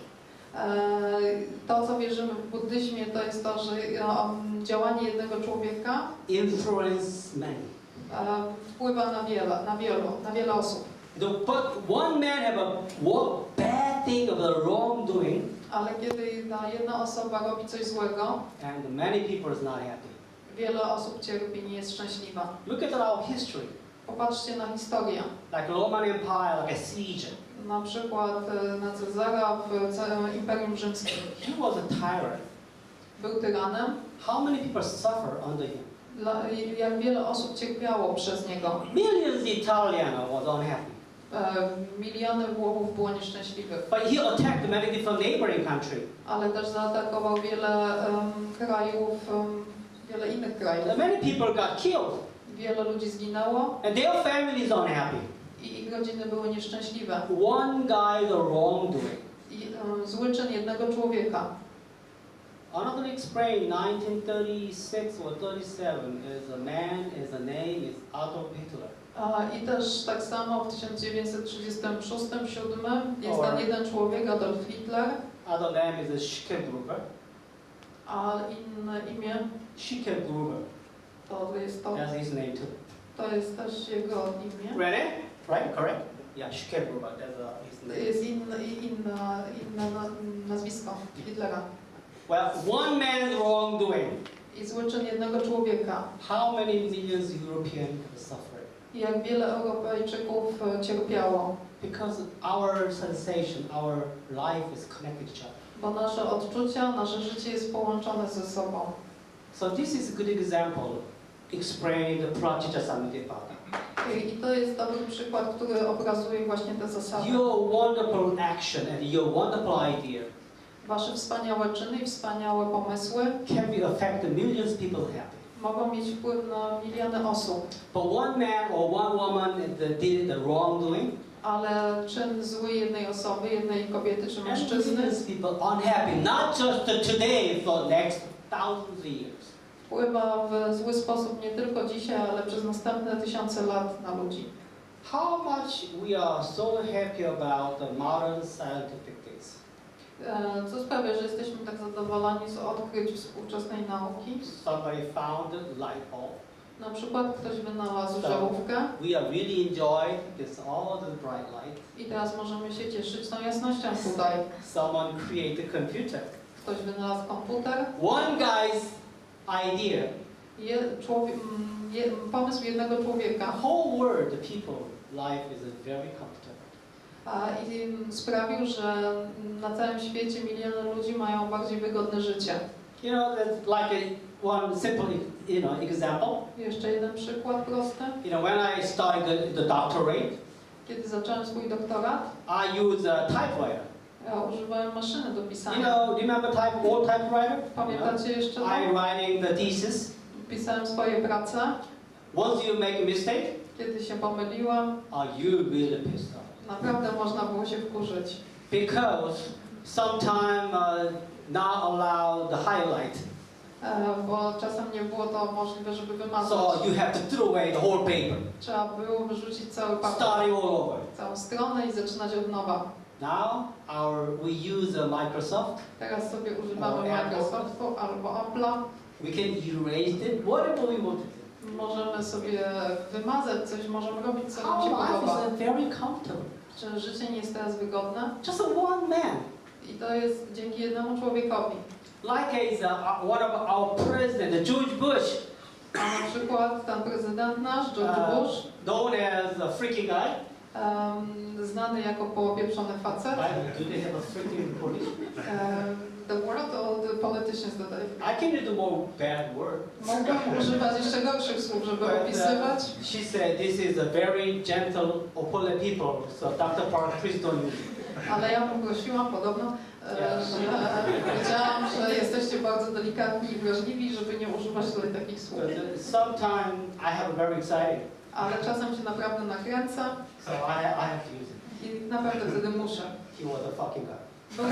To, co wierzymy w buddyzmie, to jest to, że działanie jednego człowieka Influence many. wpływa na wiele osób. But one man have a bad thing of the wrongdoing, Ale kiedy jedna osoba robi coś złego, and many people is not happy. wiele osób cierpi, nie jest szczęśliwa. Look at our history. Popatrzcie na historię. Like Roman Empire, like a Caesar. Na przykład na Cezara w Imperium Rzymskim. He was a tyrant. Był tyranem. How many people suffer under him? Jak wiele osób cierpiało przez niego. Millions Italians was unhappy. Miliony Włochów było nieszczęśliwych. But he attacked many different neighboring countries. Ale też zaatakował wiele krajów, wiele innych krajów. And many people got killed. Wiele ludzi zginęło. And their families unhappy. I ich rodziny były nieszczęśliwe. One guy the wrongdoing. I zły czyn jednego człowieka. Another explain 1936 or 37 is a man, is a name is Adolf Hitler. I też tak samo w 1936-37 jest ten jeden człowiek, Adolf Hitler. Other name is a Schicklgruber. A inne imię Schicklgruber. to jest to. That's his name too. To jest też jego imię. Ready? Right? Correct? Yeah, Schkeber, that's his To name. jest inne nazwisko Hitlera. Well, one man's wrongdoing. I zły czyn jednego człowieka. How many millions Europeans suffered? I jak wiele Europejczyków cierpiało. Because our sensation, our life is connected to each other. Bo nasze odczucia, nasze życie jest połączone ze sobą. So this is a good example explaining the project Samudipata. I to jest dobry przykład, który obrazuje właśnie te zasady. Your wonderful action and your wonderful idea Wasze wspaniałe czyny i wspaniałe pomysły can be affect millions of people happy. mogą mieć wpływ na miliony osób. But one man or one woman that did the wrongdoing, Ale czyn zły jednej osoby, jednej kobiety czy mężczyzny millions of people unhappy, not just today, for next thousands of years. wpływa w zły sposób nie tylko dzisiaj, ale przez następne tysiące lat na ludzi. How much we are so happy about the modern scientific things. Co sprawia, że jesteśmy tak zadowoleni z odkryć współczesnej nauki. Somebody found a light bulb. Na przykład ktoś wynalazł żarówkę We are really enjoy this all the bright light. i teraz możemy się cieszyć tą jasnością tutaj. Someone created a computer. Ktoś wynalazł komputer. One guy's idea. Pomysł jednego The człowieka whole world, the people, life is very comfortable. i sprawił, że na całym świecie miliony ludzi mają bardziej wygodne życie. You know, that's like one simple, example. Jeszcze jeden przykład prosty. When I started the doctorate, Kiedy zacząłem swój doktorat, I use a typewriter. ja używałem maszyny do You pisania. know, remember old typewriter? Pamiętacie jeszcze to? I writing the thesis. Pisałem swoje prace. Once you make a mistake, Kiedy się pomyliłam, you really pissed off. naprawdę można było się wkurzyć. Because sometimes not allow the highlight. Bo czasem nie było to możliwe, żeby wymazać. So you have to throw away the whole paper. Trzeba było wyrzucić cały papier, Starting all over. całą stronę i zaczynać od nowa. Now we use Microsoft. Teraz sobie używamy Albo Apple. Microsoftu albo Apple'a. We can erase it, whatever we want to do. Możemy sobie wymazać coś, możemy robić co nam się Our life podoba. is very comfortable. Czy życie nie jest teraz wygodne? Just one man. I to jest dzięki jednemu człowiekowi. Like one of our president, George Bush, A na przykład ten prezydent nasz, George Bush, known as a freaking guy. znany jako popieprzony facet. Do they have a freaking Polish? The word or the politicians that I can do more bad word. Mogę używać jeszcze gorszych słów, żeby opisywać. She said this is a very gentle Opolu people, so Dr. Park, please don't use it. Ale ja poprosiłam podobno, że powiedziałam, że jesteście bardzo delikatni i wrażliwi, żeby nie używać tutaj takich słów. Sometimes I have a very exciting, Ale czasem się naprawdę nakręca so I have to use it. i naprawdę wtedy muszę. He was a fucking guy. Był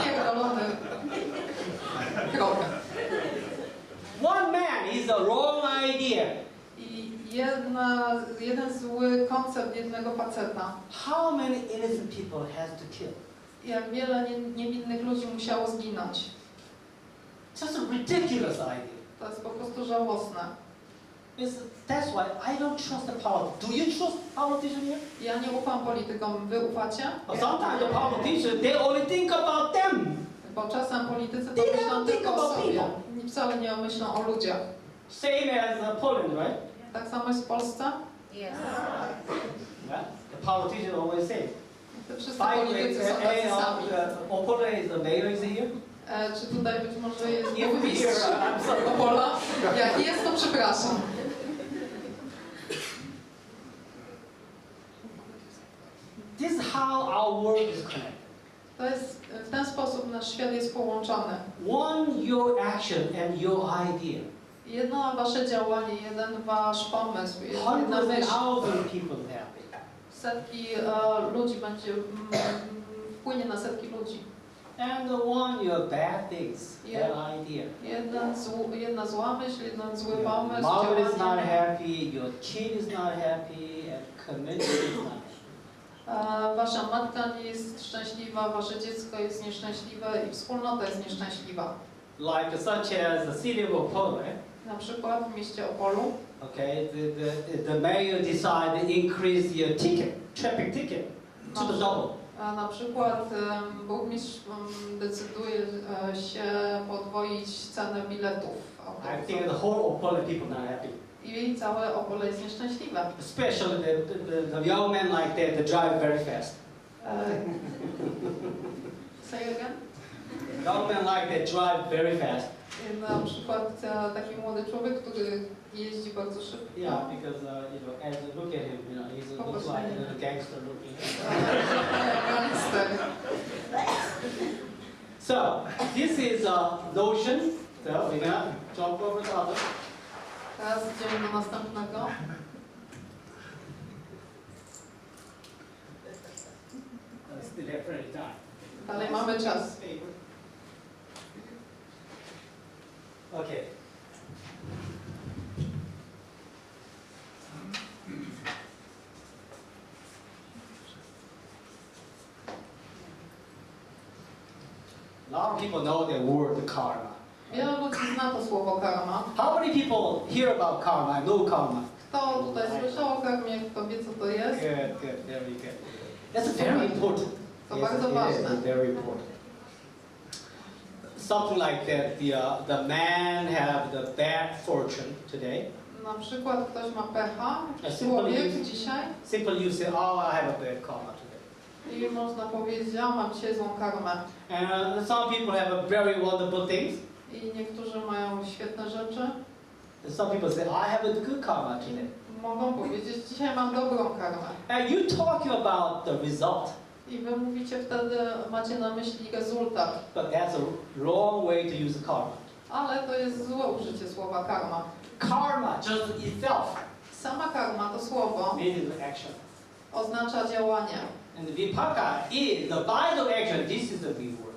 pierdolony trochę. One man is a wrong idea. I jeden zły koncept jednego faceta. How many innocent people has to kill? Jak wiele niewinnych ludzi musiało zginąć. Just a ridiculous idea. To jest po prostu żałosne. That's why I don't trust the politicians. Do you trust politicians here? Ja nie ufam politykom. Wy ufacie? Sometimes the politicians, they only think about them. Bo czasem politycy to They myślą don't think tylko o about sobie. people. I wcale nie myślą o ludziach. Same as Poland, right? Tak samo jest w Polsce. Yes. Yeah. The politicians always say. Te wszyscy politycy są tacy sami. Opolu is the mayor is here. Czy tutaj być może jest Nie burmistrz I'm sorry. Opola? Jak jest, to przepraszam. This is how our world is connected. To jest, w ten sposób nasz świat jest połączony. One, your action and your idea. Jedno wasze działanie, jeden wasz pomysł, jedna Hundreds myśl. of thousands of people happy. Setki ludzi będzie, wpłynie na setki ludzi. And the one, your bad things, Yeah. bad idea. Jedna zła myśl, jeden zły Your pomysł, mother is not działanie. happy, your kid is not happy, and community is not happy. Wasza matka nie jest szczęśliwa, wasze dziecko jest nieszczęśliwe i wspólnota jest nieszczęśliwa. like such as the city of Opolu, Na przykład w mieście Opolu okay, the mayor decided to increase your traffic ticket to the double. A na przykład burmistrz decyduje się podwoić cenę biletów I think autobusowych. the whole Opolu people not happy. I całe Opole jest nieszczęśliwe. Especially the young men like that, they drive very fast. Say again? Young men like that drive very fast. Na przykład taki młody człowiek, który jeździ bardzo szybko. Yeah, because you know, as you look at him, you know, he's looks like a little gangster looking. Gangster. So this is a notion. So we're gonna jump over the other. Teraz idziemy do następnego. Still have plenty of time. Dalej mamy czas. Okay. A lot of people know the word karma. Wielu ludzi zna to słowo karma. How many people hear about karma, know karma? Kto tutaj słyszał o karmie, kto wie co to jest? Good, very good. That's very important. To Yes, bardzo it ważne. is very important. Something like that, the man have the bad fortune today. Na przykład ktoś ma pecha, A człowiek dzisiaj, Simple you say, oh, I have a bad karma today. i można powiedzieć, ja mam dzisiaj złą karmę. And some people have a very wonderful things. I niektórzy mają świetne rzeczy. And some people say, I have a good karma today. Mogą powiedzieć, dzisiaj mam dobrą karmę. And you talking about the result, I wy mówicie wtedy, macie na myśli rezultat. but that's a wrong way to use karma. Ale to jest złe użycie słowa karma. Karma just itself Sama karma, to słowo, means action. oznacza działanie. And the vipaka is the vital action. This is the reward.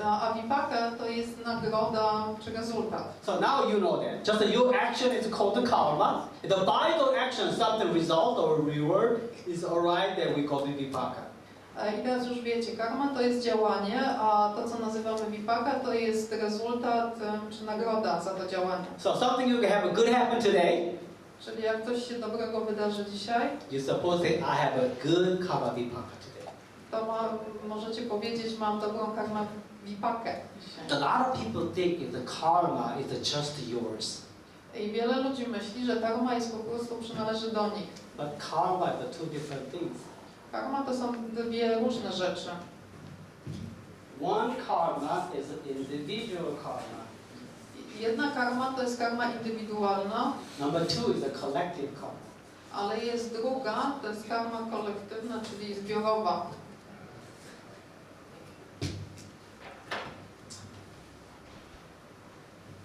A vipaka to jest nagroda czy rezultat. So now you know that. Just your action is called the karma. The vital action, something result or reward, is alright. Then we call it vipaka. I teraz już wiecie, karma to jest działanie, a to co nazywamy vipaka to jest rezultat czy nagroda za to działanie. So something you can have a good happen today. Czyli jak coś się dobrego wydarzy dzisiaj, You're supposed to say, I have a good karma vipaka today. to możecie powiedzieć, mam dobrą karmę vipakę dzisiaj. A lot of people think the karma is just yours, I wiele ludzi myśli, że karma jest po prostu przynależy do nich. but karma is the two different things. Karma to są dwie różne rzeczy. One karma is an individual karma. Jedna karma to jest karma indywidualna, Number two is a collective karma. ale jest druga, to jest karma kolektywna, czyli zbiorowa.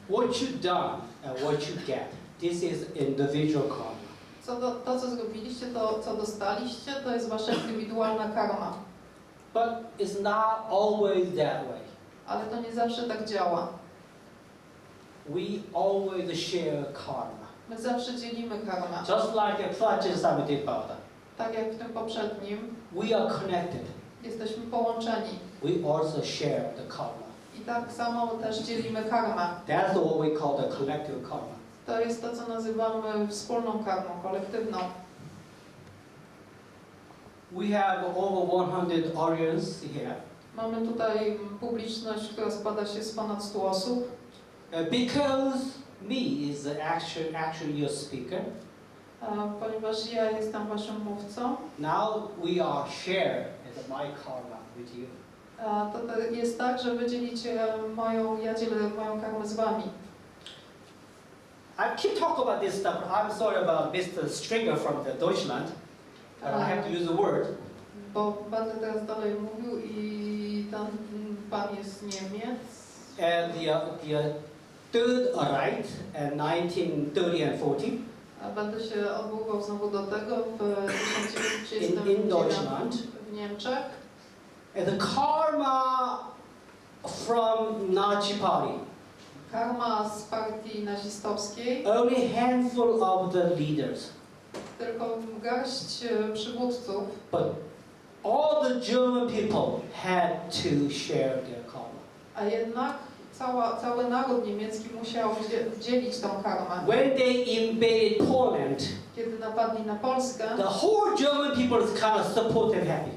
What you've done and what you get, this is individual karma. To, co zrobiliście, to, co dostaliście, to jest wasza indywidualna karma. But it's not always that way. Ale to nie zawsze tak działa. We always share karma. My zawsze dzielimy karmę. Just like a project submitted powder. Tak jak w tym poprzednim, We are connected. jesteśmy połączeni. We also share the karma. I tak samo też dzielimy karmę. That's what we call the collective karma. To jest to, co nazywamy wspólną karmą, kolektywną. We have over 100 audience here. Mamy tutaj publiczność, która składa się z ponad 100 osób. Because me is actually your speaker. Ponieważ ja jestem waszym mówcą, Now we are share as my karma with you. to jest tak, że wy dzielicie ja dzielę moją karmę z wami. I keep talking about this stuff. I'm sorry about Mr. Stringer from the Deutschland. I have to use the word. Bo będę teraz dalej mówił i ten pan jest z Niemiec. And the Third Reich in 1930 and 40 Będę się odwoływał znowu do tego w 1939 in Deutschland. w Niemczech. And the karma from Nazi party. Karma z partii nazistowskiej. Only handful of the leaders. Tylko garść przywódców. But all the German people had to share their karma. A jednak cały naród niemiecki musiał dzielić tą karmę. When they invaded Poland, Kiedy napadli na Polskę, the whole German people kind of support and happy.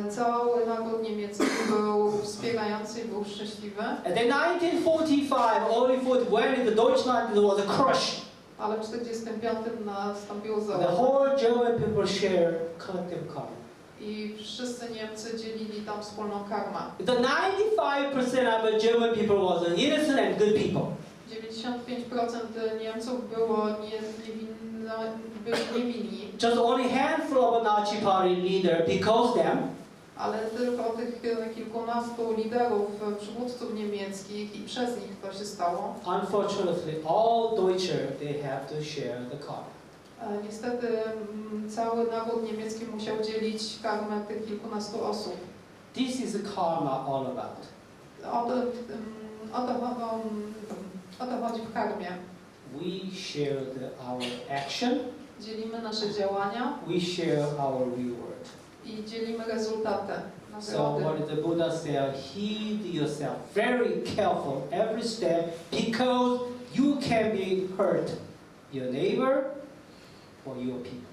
cały naród niemiecki był wspierający i był szczęśliwy. And then 1945, only 40, when the Deutschland there was a crush. Ale w 1945 nastąpiło The załamanie whole German people share collective karma. i wszyscy Niemcy dzielili tam wspólną karmę. The 95% of the German people was innocent and good people. 95% Niemców było byli niewinni, Just only handful of Nazi party leader because them. ale tylko tych kilkunastu liderów, przywódców niemieckich i przez nich to się stało. Unfortunately, all Deutsche they have to share the karma. Niestety cały naród niemiecki musiał dzielić karmę tych kilkunastu osób. This is the karma all about. O to chodzi w karmie. We share our action. Dzielimy nasze działania We share our reward. i dzielimy rezultaty. So what the Buddha said, heed yourself, very careful every step, because you can be hurt your neighbor or your people.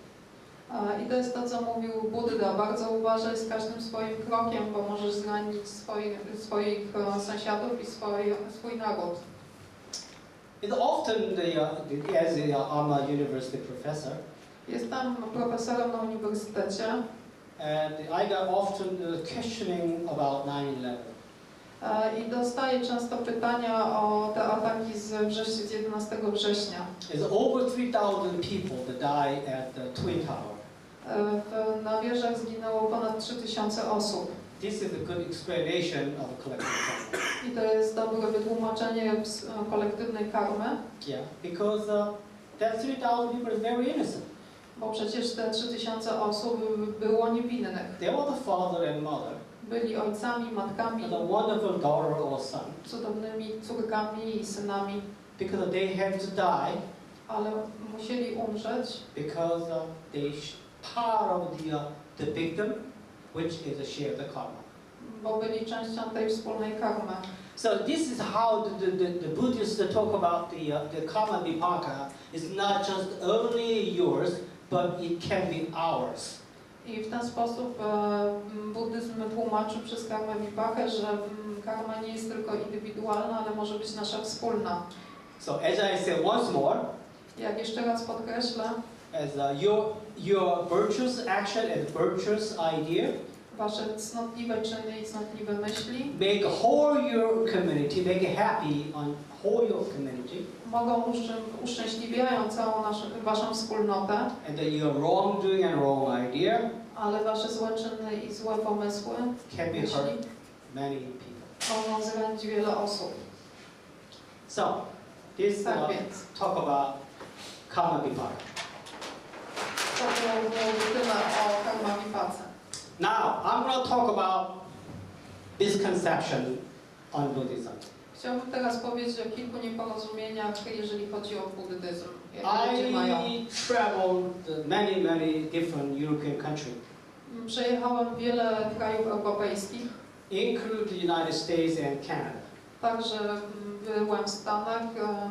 I to jest to, co mówił Buddha. Bardzo uważaj z każdym swoim krokiem, bo możesz zranić swoich sąsiadów i swój naród. It's often I'm a university professor, Jestem profesorem na uniwersytecie and I got often questioning about 9/11. i dostaję często pytania o te ataki z 11 września. There's over 3,000 people that died at the Twin Tower. Na wieżach zginęło ponad 3000 osób. This is a good explanation of collective karma. I to jest dobre wytłumaczenie kolektywnej karmy, Yeah, because that 3,000 people is very innocent. bo przecież te 3000 osób było niewinnych. They were the father and mother, Byli ojcami, matkami, and a wonderful daughter or son, cudownymi córkami i synami, because they had to die, ale musieli umrzeć, because they part of the victim, which is a share of the karma. bo byli częścią tej wspólnej karmy. So this is how the Buddhists talk about the karma vipaka. It's not just only yours, but it can be ours. I w ten sposób buddyzm tłumaczy przez karmę vipakę, że karma nie jest tylko indywidualna, ale może być nasza wspólna. So as I said once more, Jak jeszcze raz podkreślę, as your virtuous action and virtuous idea wasze cnotliwe czyny i cnotliwe myśli make whole your community, make it happy on whole your community, mogą uszczęśliwiają całą waszą wspólnotę, and that your wrongdoing and wrong idea ale wasze złe czyny i złe pomysły can be myśli hurt many people. mogą zranić wiele osób. So this Tak więc, talk about karma vipaka. to było tyle o karma vipace. Now I'm going to talk about misconception on Buddhism. Chciałbym teraz powiedzieć o kilku nieporozumieniach, jeżeli chodzi o buddyzm. Jak ludzie mają. I traveled many different European countries, Przejechałem wiele krajów europejskich, including the United States and Canada. także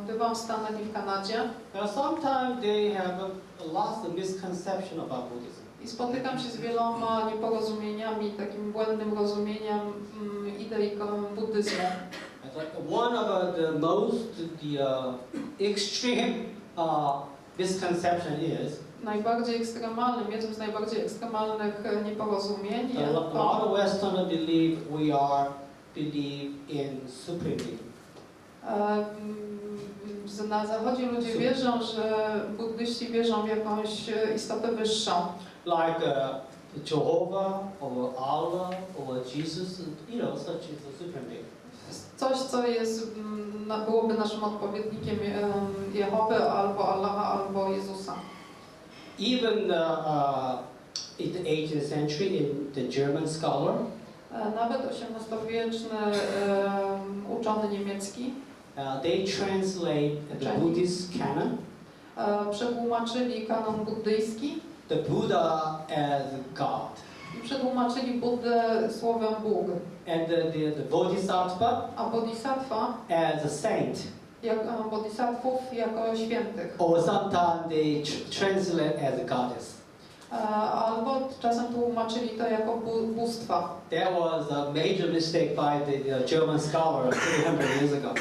bywam w Stanach i w Kanadzie. Now sometimes they have a lot of misconception about Buddhism. I spotykam się z wieloma nieporozumieniami, takim błędnym rozumieniem idei buddyzmu. One of the most extreme misconception is Najbardziej ekstremalnym, jednym z najbardziej ekstremalnych nieporozumień a jest lot to, of Westerners believe in supreme being. na zachodzie ludzie wierzą, że buddyści wierzą w jakąś istotę wyższą. Like Jehovah or Allah or Jesus, such is a supreme being. Coś, co jest, byłoby naszym odpowiednikiem Jehowy, albo Allaha, albo Jezusa. Even in the 18th century, in the German scholar, Nawet XVIII-wieczny uczony niemiecki they translate the Buddhist canon, przetłumaczyli kanon buddyjski, the Buddha as God. I przetłumaczyli Buddę słowem Bóg. And the bodhisattva A bodhisattva, as a saint. bodhisattvów jako świętych. Or sometimes they translate as a goddess. Albo czasem tłumaczyli to jako bóstwa. That was a major mistake by the German scholar 300 years ago.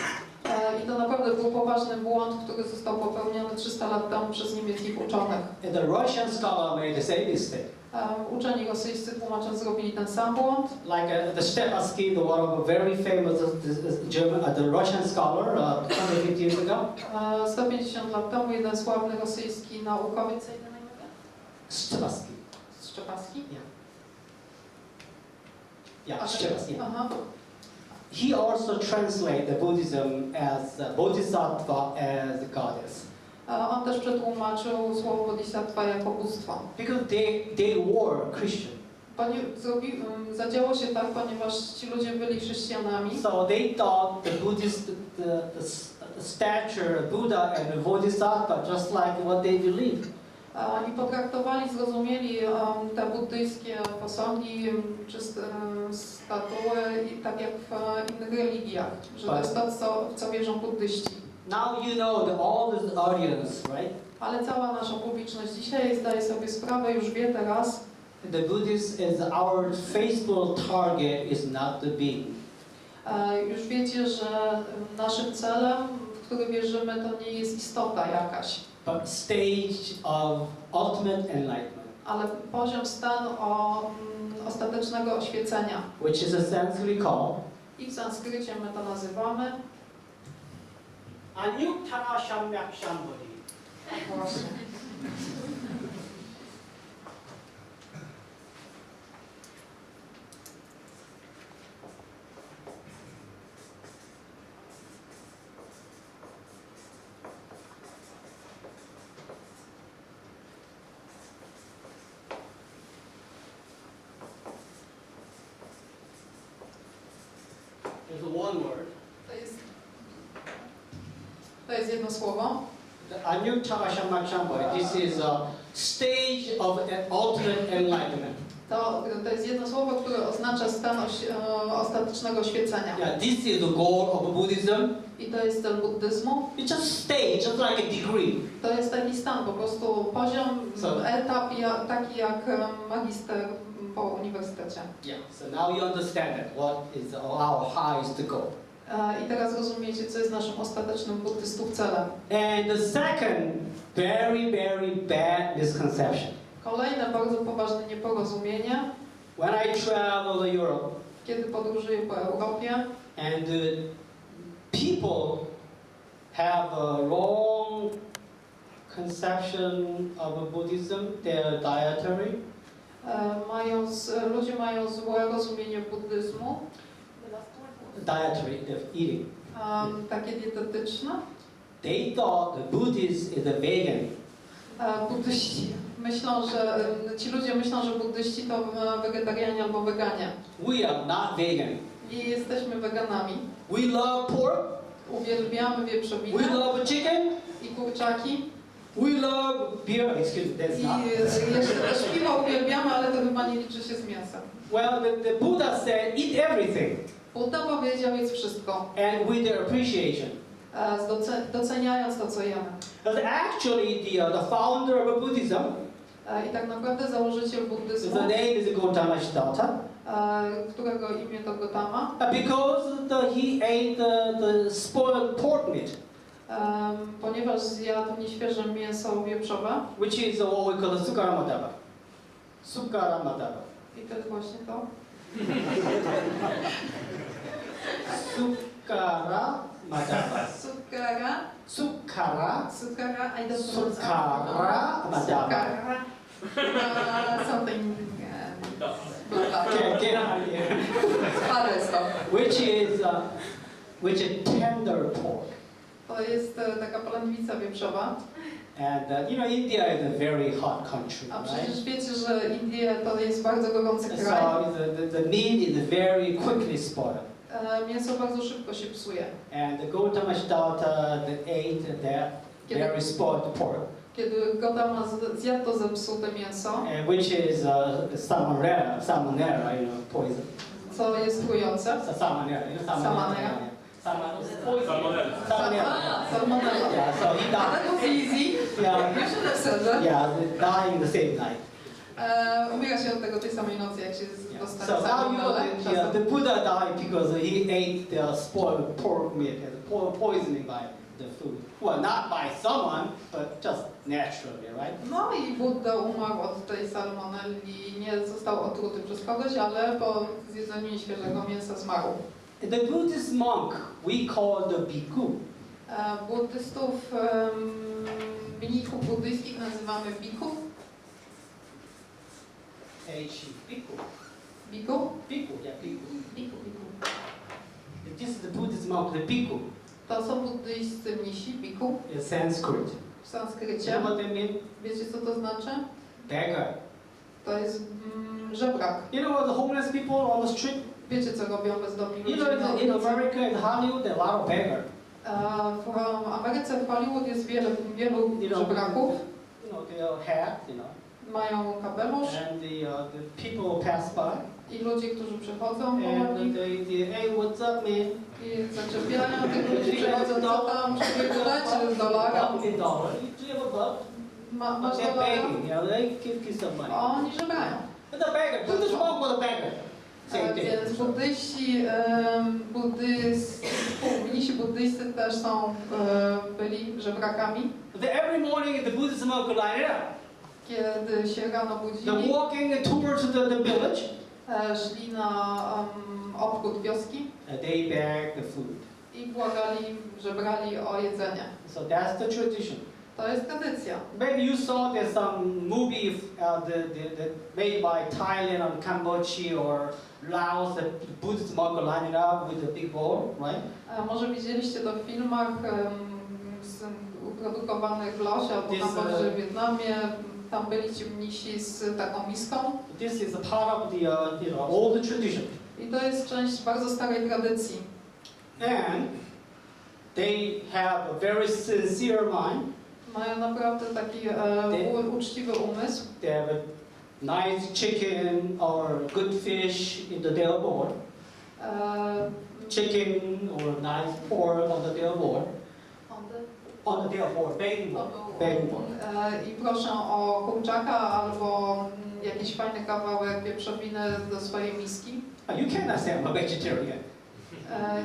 I to naprawdę był poważny błąd, który został popełniony 300 lat temu przez niemieckich uczonych. And the Russian scholar made the same mistake. Uczeni rosyjscy tłumacząc zrobili ten sam błąd. Like the Stepansky, the one of a very famous German, the Russian scholar 150 years ago. 150 lat temu jeden sławny rosyjski naukowiec, co na imię? Stepansky. Szczepaski? Yeah, Stepansky. Aha. He also translated the Buddhism as bodhisattva as a goddess. On też przetłumaczył słowo bodhisattva jako bóstwo. Because they were Christian. Zadziało się tak, ponieważ ci ludzie byli chrześcijanami. So they thought the Buddhist, the stature, Buddha and the Bodhisattva just like what they believe. Oni potraktowali, zrozumieli te buddyjskie posągi czy statuły tak jak w innych religiach, że to jest to, w co wierzą buddyści. Now you know all this audience, right? Ale cała nasza publiczność dzisiaj zdaje sobie sprawę, już wie teraz, The Buddhist is our faithful target is not the being. Już wiecie, że naszym celem, w który wierzymy, to nie jest istota jakaś, But stage of ultimate enlightenment, ale poziom stanu ostatecznego oświecenia. which is essentially called I w sanskrycie my to nazywamy Anyuttara Shamyak Shambhati. właśnie. There's one word. To jest jedno słowo. The Anyuttara Shamyak Shambhati. This is a stage of ultimate enlightenment. To jest jedno słowo, które oznacza stan ostatecznego oświecenia. Yeah, this is the goal of Buddhism. I to jest cel buddyzmu. It's just stage, just like a degree. To jest taki stan, po prostu poziom, etap taki jak magister po uniwersytecie. Yeah. So now you understand that what is our highest goal. I teraz rozumiecie, co jest naszym ostatecznym buddystów celem. And the second very, very bad misconception. Kolejne bardzo poważne nieporozumienie, When I travel to Europe kiedy podróżuję po Europie, and people have a wrong conception of Buddhism, their dietary. ludzie mają złe rozumienie buddyzmu, Dietary, of eating. takie dietetyczne. They thought the Buddhist is a vegan. Buddyści myślą, że ci ludzie myślą, że buddyści to wegetarianie albo weganie. We are not vegan. Nie jesteśmy weganami. We love pork. Uwielbiamy wieprzowinę. We love chicken. I kurczaki. We love beer. Excuse me, that's not. I jeszcze też piwo uwielbiamy, ale to chyba nie liczy się z mięsem. Well, the Buddha said, eat everything. Buddha powiedział, jedz wszystko. And with their appreciation. Doceniając to, co jemy. But actually, the founder of Buddhism, I tak naprawdę założyciel buddyzmu, the name is Gautama Siddhartha, którego imię to Gautama, because he ate the spoiled pork meat, ponieważ zjadł nieświeże mięso wieprzowe, which is what we call Sukaramadava. Sukaramadava. i to jest właśnie to. Sukaramadava. Sukara, I don't know. Sukaramadava. Something. Get out of here. Which is tender pork. To jest taka polędwica wieprzowa. And India is a very hot country, A right? przecież wiecie, że Indie to jest bardzo gorący kraj. So the meat is very quickly spoiled. Mięso bardzo szybko się psuje. And the Gautama Siddhartha ate that very spoiled pork. Kiedy Gotama zjadł to zepsute mięso, which is salmonella, poison. co jest trujące. Salmonella, Salmonella. Salmonella. Yeah, so he That died. was easy. Yeah, You should have said that. yeah, they die in the same night. Umiera się od tego tej samej nocy, jak się Yeah. dostanie So now salmonellę. the Buddha died because he ate the spoiled pork meat, poisoning by the food. Well, not by someone, but just naturally, right? No i Buddha umarł od tej salmonelli, nie został otruty przez kogoś, ale po zjedzeniu nieświeżego mięsa zmarł. The Buddhist monk we call the bhikkhu. Buddystów, mnichów buddyjskich nazywamy bhikkhu. Bhikkhu. Bhikkhu? Bhikkhu, yeah, bhikkhu. Bhikkhu, bhikkhu. This is the Buddhist monk, the bhikkhu, To są buddyjscy mnisi, bhikkhu, in Sanskrit. w You sanskrycie. know what they mean? Wiecie co to znaczy? Beggar. To jest żebrak. You know what the homeless people on the street? Wiecie co robią bezdomni You ludzie know, na in ulicy? America, in Hollywood, there are a lot of beggars. W Ameryce, w Hollywood jest wielu żebraków. You know, they all have, Mają kapelusz and the people pass by, i ludzie, którzy przychodzą and powoli they hey, what's up, man? i zaczepiają tych ludzi, przychodzą, co tam, człowieku dajcie dolara. $1. Do you have a buck? Masz They're dolara? begging, they give some money. Oni żebrają. But the beggar, Buddhist monk was a beggar. Same thing. Więc mnisi buddyjscy też byli żebrakami. Every morning the Buddhist monk would line it up. Kiedy się rano They're budzili, walking towards the village, szli na obchód wioski and they beg the food. i błagali, żebrali o jedzenie. So that's the tradition. To jest tradycja. Maybe you saw there's some movie made by Thailand or Cambodia or Laos, the Buddhist monk are lining up with a big bowl, right? Może widzieliście to w filmach uprodukowanych w Laosie albo w Kambodży, w Wietnamie. Tam byli ci mnisi z taką miską. This is a part of the all the tradition. I to jest część bardzo starej tradycji. And they have a very sincere mind. Mają naprawdę taki uczciwy umysł. They have a nice chicken or good fish in their bowl. Chicken or nice pork on their bowl. On their bowl, baking bowl. Baking bowl. I proszę o kurczaka albo jakiś fajny kawałek wieprzowiny do swojej miski. You cannot say I'm a vegetarian.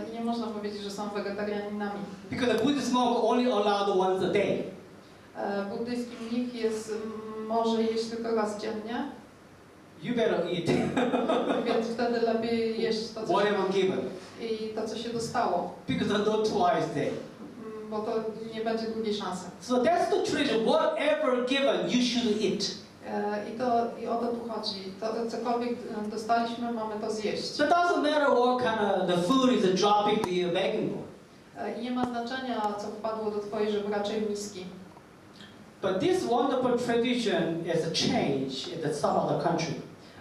I nie można powiedzieć, że są wegetarianinami. Because the Buddhist monk only allowed once a day. Buddyjski mnich może jeść tylko raz dziennie, You better eat więc wtedy lepiej jeść to, co się, whatever given. i to, co się dostało, Because I don't twice a day. bo to nie będzie drugiej szansy. So that's the tradition. Whatever given, you should eat. I o to tu chodzi. To, cokolwiek dostaliśmy, mamy to zjeść. So it doesn't matter what kind of the food is dropping to your begging bowl. I nie ma znaczenia, co wpadło do twojej żebraczej miski. But this wonderful tradition is a change in some other country.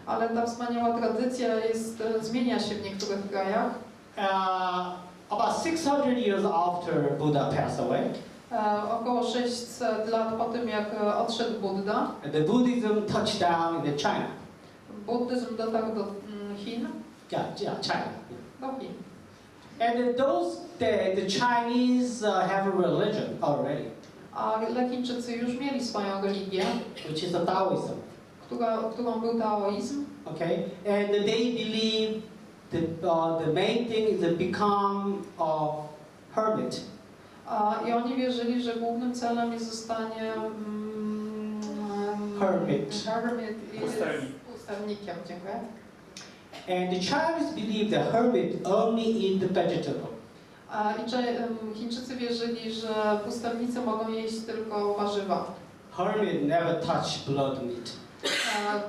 Ale ta wspaniała tradycja zmienia się w niektórych krajach. About 600 years after Buddha passed away, Około 600 lat po tym, jak odszedł Buddha, the Buddhism touched down in China. buddyzm dotarł do Chin. Yeah, China. Do Chin. And the Chinese have a religion already, Ale Chińczycy już mieli swoją religię, which is the Taoism. którą był taoizm. Okay, and they believe the main thing is to become a hermit. I oni wierzyli, że głównym celem jest zostanie Hermit. Pustelnikiem, dziękuję. And the Chinese believe the hermit only eat the vegetable. I Chińczycy wierzyli, że pustelnicy mogą jeść tylko warzywa. Hermit never touch blood meat.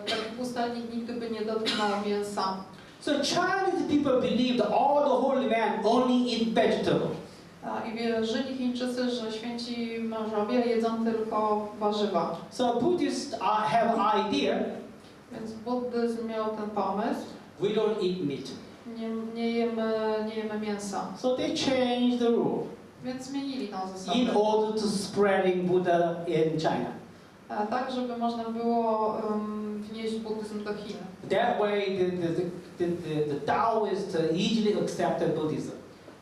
Taki pustelnik nigdy by nie dotknął mięsa. So Chinese people believe that all the holy men only eat vegetable. I wierzyli Chińczycy, że święci mężowie jedzą tylko warzywa. So Buddhists have an idea. Więc buddyzm miał ten pomysł. We don't eat meat. Nie jemy mięsa. So they changed the rule. Więc zmienili tą zasadę. in order to spreading Buddha in China. Tak, żeby można było wnieść buddyzm do Chin. That way, the Taoists easily accepted Buddhism.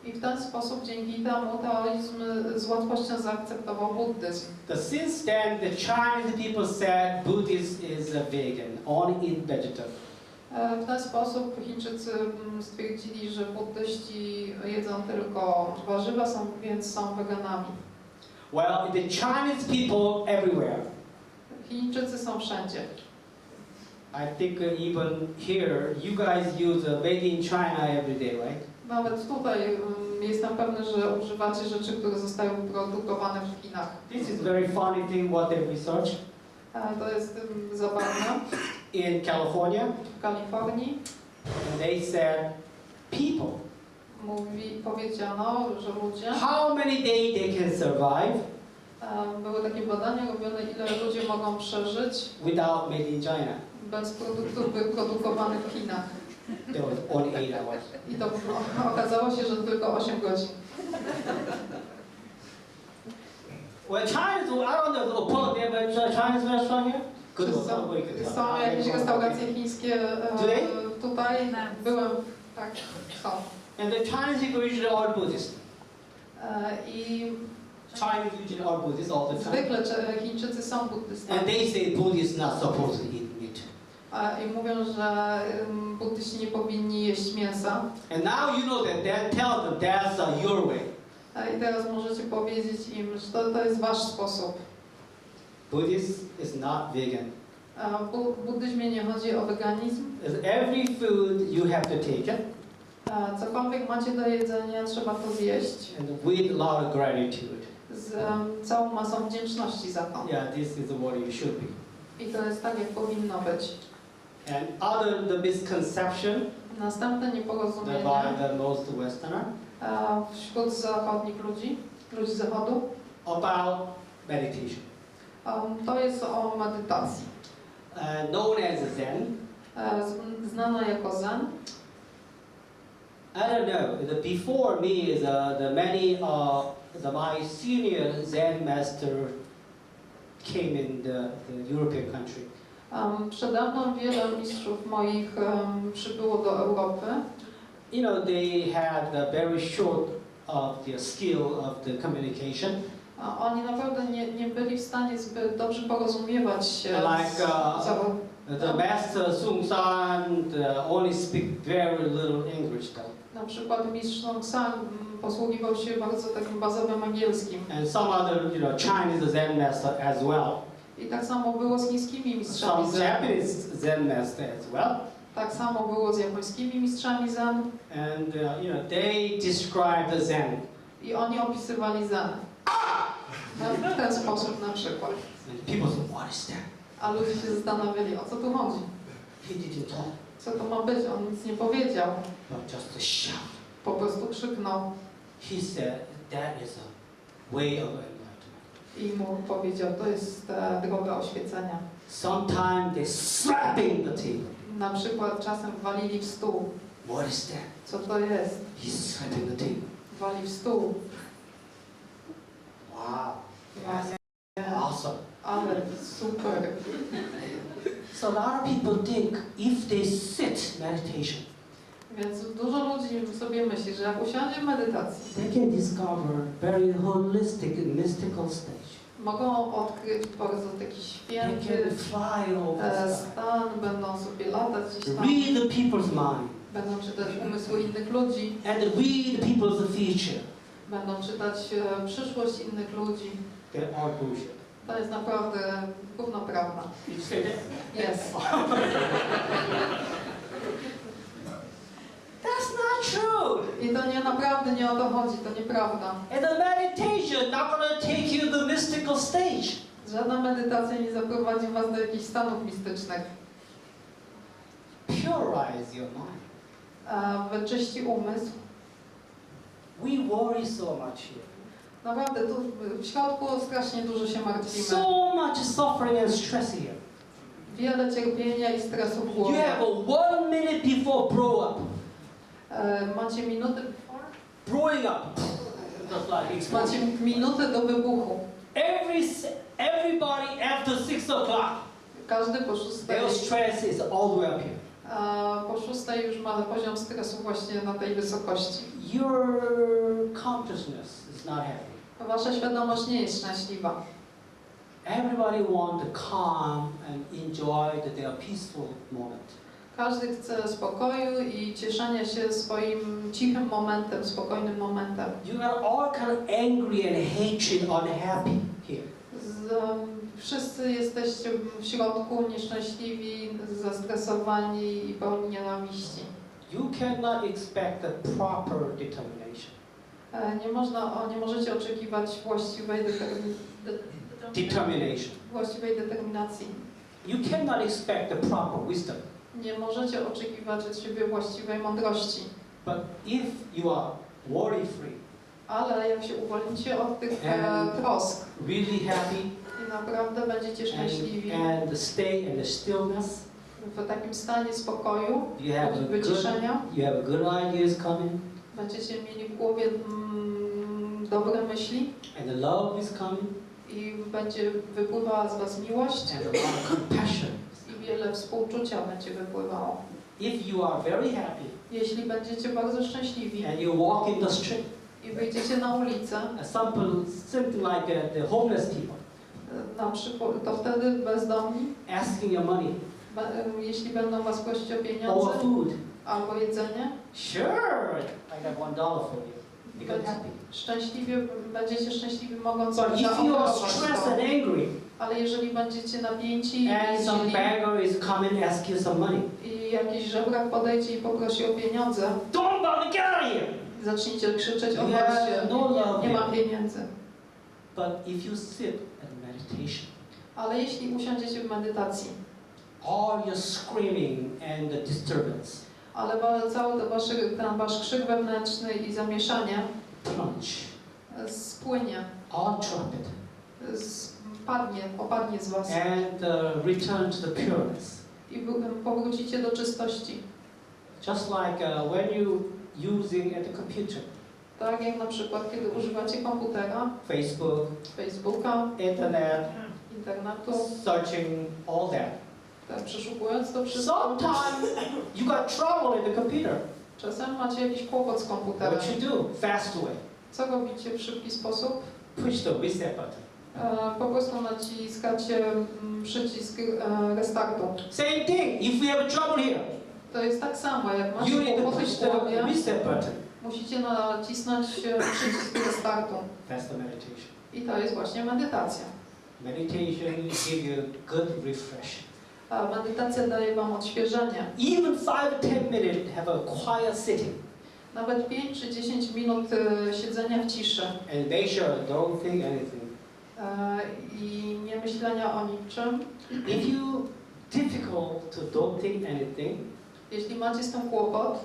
I w ten sposób, dzięki temu, taoizm z łatwością zaakceptował buddyzm. Since then, the Chinese people said Buddhism is a vegan, only eat vegetables. W ten sposób Chińczycy stwierdzili, że buddyści jedzą tylko warzywa, więc są weganami. Well, the Chinese people everywhere. Chińczycy są wszędzie. I think even here, you guys use made in China every day, right? Nawet tutaj jestem pewny, że używacie rzeczy, które zostają produkowane w Chinach. This is very funny thing what they research. To jest zabawne. In California, W Kalifornii and they said, people, powiedziano, że ludzie, how many days they can survive były takie badania robione, ile ludzie mogą przeżyć without made in China? bez produktów wyprodukowanych w Chinach. There was only 8 hours. I to okazało się, że tylko 8 godzin. Well, Chinese, I don't know, Opolu, they have a Chinese restaurant here? Good one. Są jakieś restauracje chińskie tutaj? Byłem, tak, są. And the Chinese people usually all Buddhist. I Chinese usually all Buddhist all the time. zwykle Chińczycy są buddystami. And they say Buddhists not supposed to eat meat. I mówią, że buddyści nie powinni jeść mięsa. And now you know that tell them that's your way. I teraz możecie powiedzieć im, że to jest wasz sposób. Buddhism is not vegan. W buddyzmie nie chodzi o weganizm. Every food you have to take it. Cokolwiek macie do jedzenia, trzeba to zjeść. And with a lot of gratitude. Z całą masą wdzięczności za to. Yeah, this is what you should be. I to jest tak, jak powinno być. And other the misconception Następne nieporozumienie by the most Westerner wśród zachodnich ludzi zachodu, about meditation, to jest o medytacji. known as Zen. Znana jako Zen. I don't know. Before me is my senior Zen master came in the European country. Przede mną wiele mistrzów moich przybyło do Europy. You know, they had a very short of the skill of the communication. Oni naprawdę nie byli w stanie zbyt dobrze porozumiewać się Like the master Sung San only speak very little English though. Na przykład mistrz Sung San posługiwał się bardzo takim bazowym angielskim. And some other, Chinese Zen master as well. I tak samo było z chińskimi mistrzami Some Zen. Japanese Zen master as well. Tak samo było z japońskimi mistrzami Zen. And they describe the Zen. I oni opisywali Zen. W ten sposób na przykład. And people say, what is that? A ludzie się zastanawiali, o co tu chodzi. He didn't talk, Co to ma być? On nic nie powiedział. but just a shout. Po prostu krzyknął He said, that is a way of enlightenment. i mu powiedział, to jest droga oświecenia. Sometimes they slapping the table. Na przykład czasem walili w stół. What is that? Co to jest? He's slapping the table. Wali w stół. Wow. Właśnie. Awesome. Ale super. So a lot of people think if they sit meditation, Więc dużo ludzi sobie myśli, że jak usiądzie w medytacji, they can discover very holistic and mystical stage. mogą odkryć bardzo taki They święty can fly over the sky. stan, będą sobie latać gdzieś tam, Read the people's mind będą czytać umysły innych ludzi, and read the people's future. będą czytać przyszłość innych ludzi. They're all bullshit. To jest naprawdę gówno prawda. Did you say that? Jest. That's not true. I to naprawdę nie o to chodzi, to nieprawda. And the meditation not going to take you to the mystical stage. Żadna medytacja nie zaprowadzi was do jakichś stanów mistycznych. Purize your mind. Wyczyści umysł. We worry so much here. Naprawdę, tu w środku strasznie dużo się martwimy. So much suffering and stress here. Wiele cierpienia i stresu w You głowie. have a 1 minute before blow up. Macie minuty Blowing up. just like Macie explosion. minutę do wybuchu. Everybody after 6 o'clock, Każdy po 6, their stress is all the way up here. a po 6 już ma poziom stresu właśnie na tej wysokości. Your consciousness is not happy. Wasza świadomość nie jest szczęśliwa. Everybody wants to calm and enjoy their peaceful moment. Każdy chce spokoju i cieszenia się swoim cichym momentem, spokojnym momentem. You are all kind of angry and hatred, unhappy here. Wszyscy jesteście w środku nieszczęśliwi, zestresowani i pełni nienawiści. You cannot expect the proper determination. Nie możecie oczekiwać właściwej determinacji. You cannot expect the proper wisdom. Nie możecie oczekiwać od siebie właściwej mądrości. But if you are worry free, Ale jak się uwolnicie od tych trosk really happy, i naprawdę będziecie szczęśliwi and stay in the stillness, w takim stanie spokoju, you have wyciszenia, good ideas coming, będziecie mieli w głowie dobre myśli and the love is coming, i będzie wypływała z was miłość and a lot of compassion. i wiele współczucia będzie wypływało. If you are very happy Jeśli będziecie bardzo szczęśliwi and you walk in the street, i wyjdziecie na ulicę, something like the homeless people na przykład, to wtedy bezdomni, asking your money jeśli będą was prosić o or pieniądze food, albo jedzenie, sure, I got $1 for you. Become happy. będziecie szczęśliwi mogąc But if you are zaoferować stressed to. and angry, Ale jeżeli będziecie napięci and some źli beggar is coming ask you some money, i jakiś żebrak podejdzie i poprosi o pieniądze, don't bother, get out of here. zacznijcie krzyczeć, o Yeah, właśnie, no love nie ma here. pieniędzy. But if you sit at meditation, Ale jeśli usiądziecie w medytacji, all your screaming and the disturbance ale cały ten wasz krzyk wewnętrzny i zamieszanie plunge, spłynie, all drop it, opadnie z was and return to the pureness. i powrócicie do czystości. Just like when you using at the computer, Tak jak na przykład, kiedy używacie komputera, Facebook, Facebooka, internet, internetu, searching all that. tak, przeszukując to wszystko. Sometimes you got trouble in the computer. Czasem macie jakiś kłopot z komputerem. What you do? Fast way. Co robicie w szybki sposób? Push the reset button. Po prostu naciskacie przycisk restartu. Same thing. If you have trouble here, To jest tak samo, jak you macie need to kłopoty push w the głowie, reset button. musicie nacisnąć przycisk restartu. That's the meditation. I to jest właśnie medytacja. Meditation gives you good refresh. A medytacja daje wam odświeżenie. Even 5 or 10 minutes have a quiet sitting. Nawet 5 czy 10 minut siedzenia w ciszy And make sure don't think anything. i nie myślenia o niczym. If you difficult to don't think anything, Jeśli macie z tym kłopot,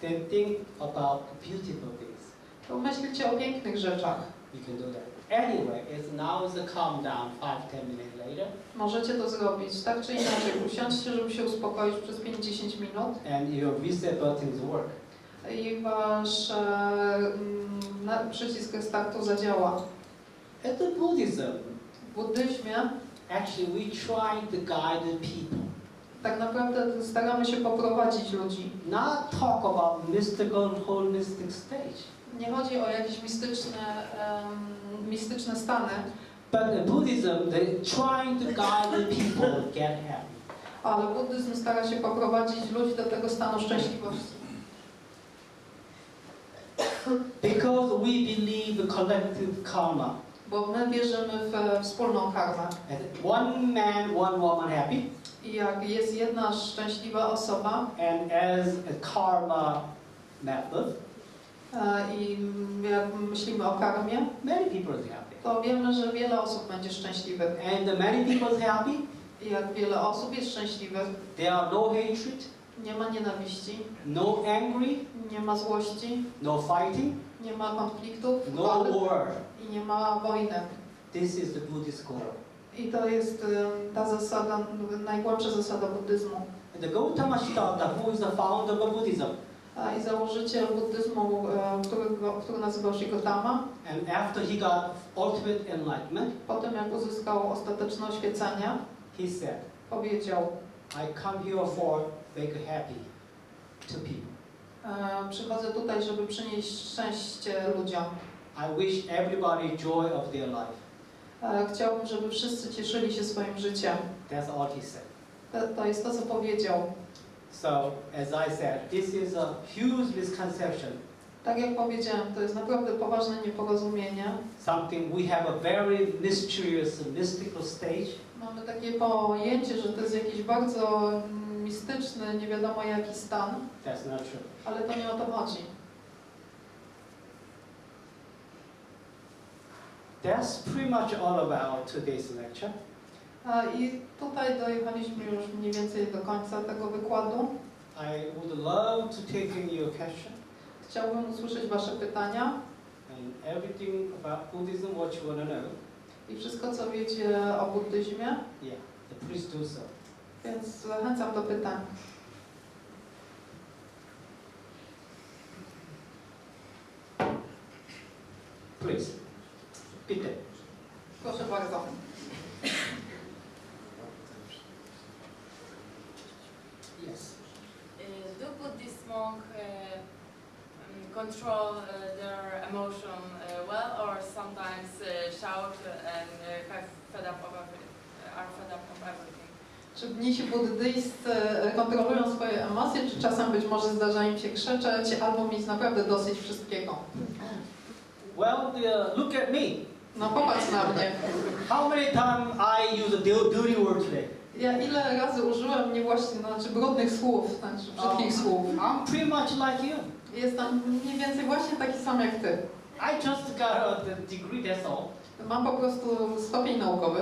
then think about the beautiful things. to myślcie o pięknych rzeczach. You can do that. Anyway, now is a calm down 5-10 minutes later, Możecie to zrobić tak czy inaczej. Usiądźcie, żeby się uspokoić przez 5-10 minut and your reset buttons work. i wasz przycisk restartu zadziała. At the Buddhism, W buddyzmie actually we try to guide the people, tak naprawdę staramy się poprowadzić ludzi. not talk about mystical, holistic stage. Nie chodzi o jakieś mistyczne stany, But in Buddhism, they trying to guide the people get happy. ale buddyzm stara się poprowadzić ludzi do tego stanu szczęśliwości. Because we believe the collective karma. Bo my wierzymy w wspólną karmę. And one man, one woman happy, I jak jest jedna szczęśliwa osoba and as a karma method, i jak myślimy o karmie, many people is happy. to wiemy, że wiele osób będzie szczęśliwych. And the many people is happy, I jak wiele osób jest szczęśliwych, there are no hatred, nie ma nienawiści, no angry, nie ma złości, no fighting, nie ma konfliktów, no walk war. i nie ma wojny. This is the Buddhist goal. I to jest ta zasada, najgłębsza zasada buddyzmu. And the Gautama Siddhartha, who is the founder of Buddhism, I założyciel buddyzmu, który który nazywał się Gotama. And after he got ultimate enlightenment, Potem jak uzyskał ostateczne oświecenie, he said, powiedział: I come here for make happy to people. Przychodzę tutaj, żeby przynieść szczęście ludziom. I wish everybody joy of their life. Chciałbym, żeby wszyscy cieszyli się swoim życiem. That's all he said. To jest to, co powiedział. So, as I said, this is a huge misconception. Tak jak powiedziałem, to jest naprawdę poważne nieporozumienie. Something we have a very mysterious, mystical stage. Mamy takie pojęcie, że to jest jakiś bardzo mistyczny, nie wiadomo jaki stan, That's not true. ale to nie o to chodzi. That's pretty much all about today's lecture. I tutaj dojechaliśmy już mniej więcej do końca tego wykładu. I would love to take in your question Chciałbym usłyszeć Wasze pytania and everything about Buddhism, what you want to know. i wszystko, co wiecie o buddyzmie, Yeah, please do so. więc zachęcam do pytań. Please. Peter. Proszę bardzo. Yes. Do Buddhist monk control their emotion well, or sometimes shout and have fed up of are fed up of everything? Czy mnisi buddyjscy kontrolują swoje emocje, czy czasem być może zdarza im się krzyczeć, albo mieć naprawdę dosyć wszystkiego? Well, look at me. No popatrz na mnie. How many times I use a dirty word today? Ja ile razy użyłem brudnych słów, brzydkich słów. I'm pretty much like you. Jestem mniej więcej właśnie taki sam jak ty. I just got a degree, that's all. Mam po prostu stopień naukowy.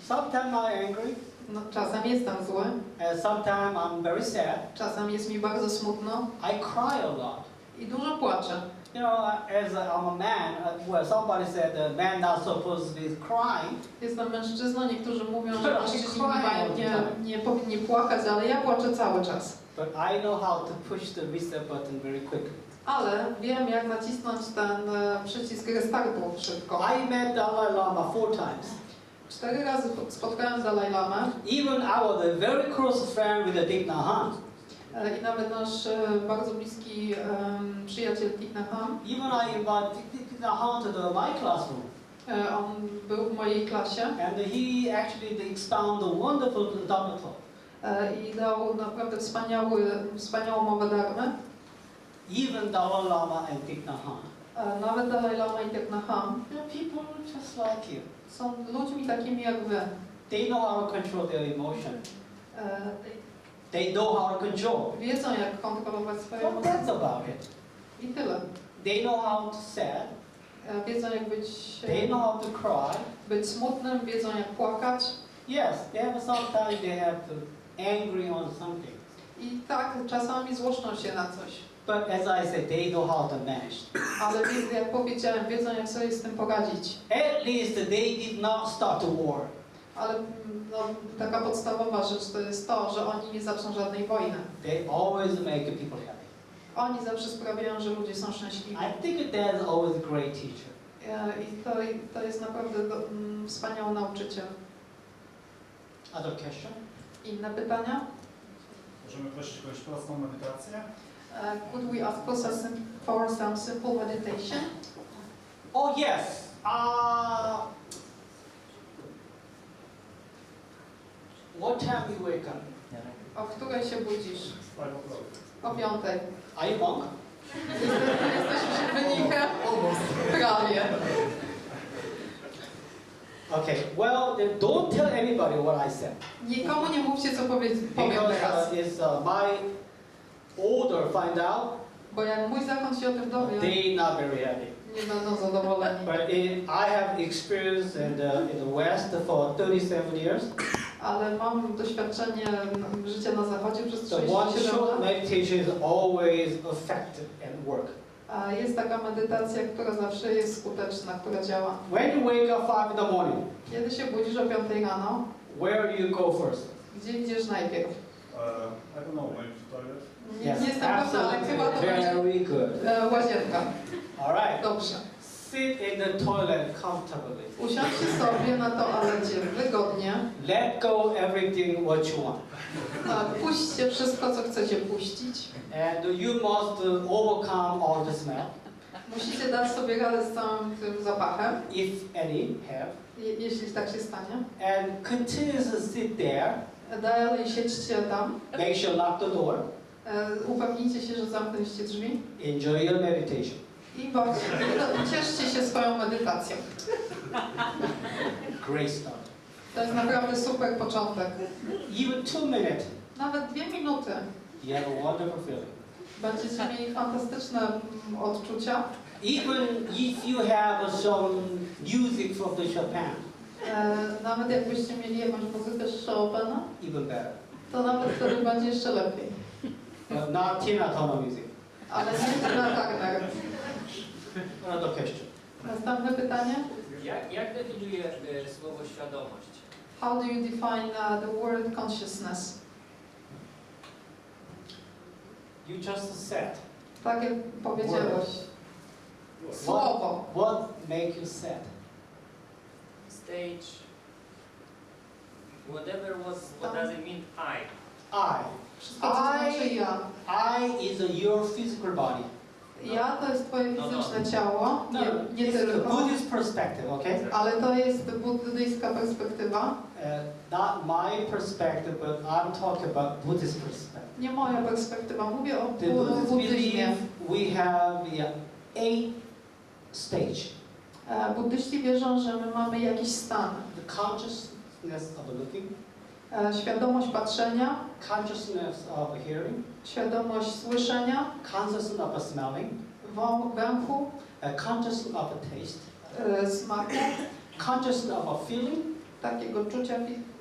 Sometimes I'm angry, No, czasem jestem zły, and sometimes I'm very sad. czasem jest mi bardzo smutno I cry a lot. i dużo płaczę. You know, I'm a man, well, somebody said the man not supposed to be crying. Jestem mężczyzną, niektórzy mówią, że But I mężczyźni cry nie powinni płakać, ale ja płaczę cały czas. But I know how to push the reset button very quickly. Ale wiem, jak nacisnąć ten przycisk restartu szybko. I met Dalai Lama 4 times. 4 razy spotkałem Dalai Lamę Even I was a very close friend with the Thich Nhat Hanh. i nawet nasz bardzo bliski przyjaciel Thich Nhat Hanh. Even I invited Thich Nhat Hanh to my classroom. On był w mojej klasie And he actually expounded a wonderful Dhamma talk. i dał naprawdę wspaniałą mowę dharmy. Even Dalai Lama and Thich Nhat Hanh. Nawet Dalai Lama i Thich Nhat Hanh They're people just like you. są ludźmi takimi jak wy. They know how to control their emotion. They know how to control. Wiedzą, jak kontrolować swoje So emocje. that's about it. I tyle. They know how to sad. Wiedzą, jak They know how to cry. być smutnym, wiedzą, jak płakać. Yes, sometimes they have to angry on something. I tak, czasami złoszczą się na coś. But as I said, they know how to manage. Ale jak powiedziałem, wiedzą, jak sobie z tym poradzić. At least they did not start a war. Ale no, taka podstawowa rzecz to jest to, że oni nie zaczną żadnej wojny. They always make people happy. Oni zawsze sprawiają, że ludzie są szczęśliwi. I think that's always a great teacher. I to jest naprawdę wspaniały nauczyciel. Other question? Inne pytania? Możemy prosić jakąś prostą medytację? Could we ask for some simple meditation? Oh yes. What time you wake up? O której się budzisz? 5 o'clock. O 5:00. Are you monk? Jesteś wynikiem? Prawie. Okay. Well, then don't tell anybody what I said. Nikomu nie mówcie, co powiem Because teraz. if my order find out, Bo jak mój zakon się o tym dowie, they not very happy. nie będą zadowoleni. But I have experience in the West for 37 years. Ale mam doświadczenie życia na zachodzie przez So one 37 short lat. meditation is always effective and work. A jest taka medytacja, która zawsze jest skuteczna, która działa. When you wake up 5 in the morning, Kiedy się budzisz o 5:00 rano, where do you go first? gdzie idziesz najpierw? I don't know, maybe to toilet? Nie jestem pewna, ale chyba to będzie Very good. łazienka. All right. Dobrze. Sit in the toilet comfortably. Usiądźcie sobie na toalecie wygodnie. Let go everything what you want. Puśćcie wszystko, co chcecie puścić. And you must overcome all the smell, Musicie dać sobie radę z całym tym zapachem, if any have, jeśli tak się stanie. and continuously sit there. Dalej siedźcie tam. Make sure lock the door. Upewnijcie się, że zamknęliście drzwi. Enjoy your meditation. I cieszcie się swoją medytacją. Great start. To jest naprawdę super początek. Even 2 minutes, Nawet 2 minuty. you have a wonderful feeling. Będziecie mieli fantastyczne odczucia. Even if you have some music from the Chopin, Nawet jakbyście mieli jakąś muzykę z Chopina, even better. to nawet wtedy będzie jeszcze lepiej. But not Tina Turner music. Ale nie na Turner. Another question. Następne pytanie. Jak definiuje słowo świadomość? How do you define the word consciousness? You just said. Tak jak powiedziałeś. Słowo. What make you sad? Stage. Whatever what does it mean? I. Wszystko, co znaczy ja. I is your physical body. Ja to jest twoje fizyczne ciało, nie it's the tylko. Buddhist perspective, okay? Ale to jest buddyjska perspektywa. Not my perspective, but I'm talking about Buddhist perspective. Nie moja perspektywa. Mówię o The Buddhists buddyzmie. believe we have 8 stage. Buddyści wierzą, że my mamy jakiś stan. The consciousness of looking, Świadomość patrzenia, consciousness of hearing, świadomość słyszenia, consciousness of smelling, węchu, consciousness of taste, smaku, consciousness of feeling, takiego czucia.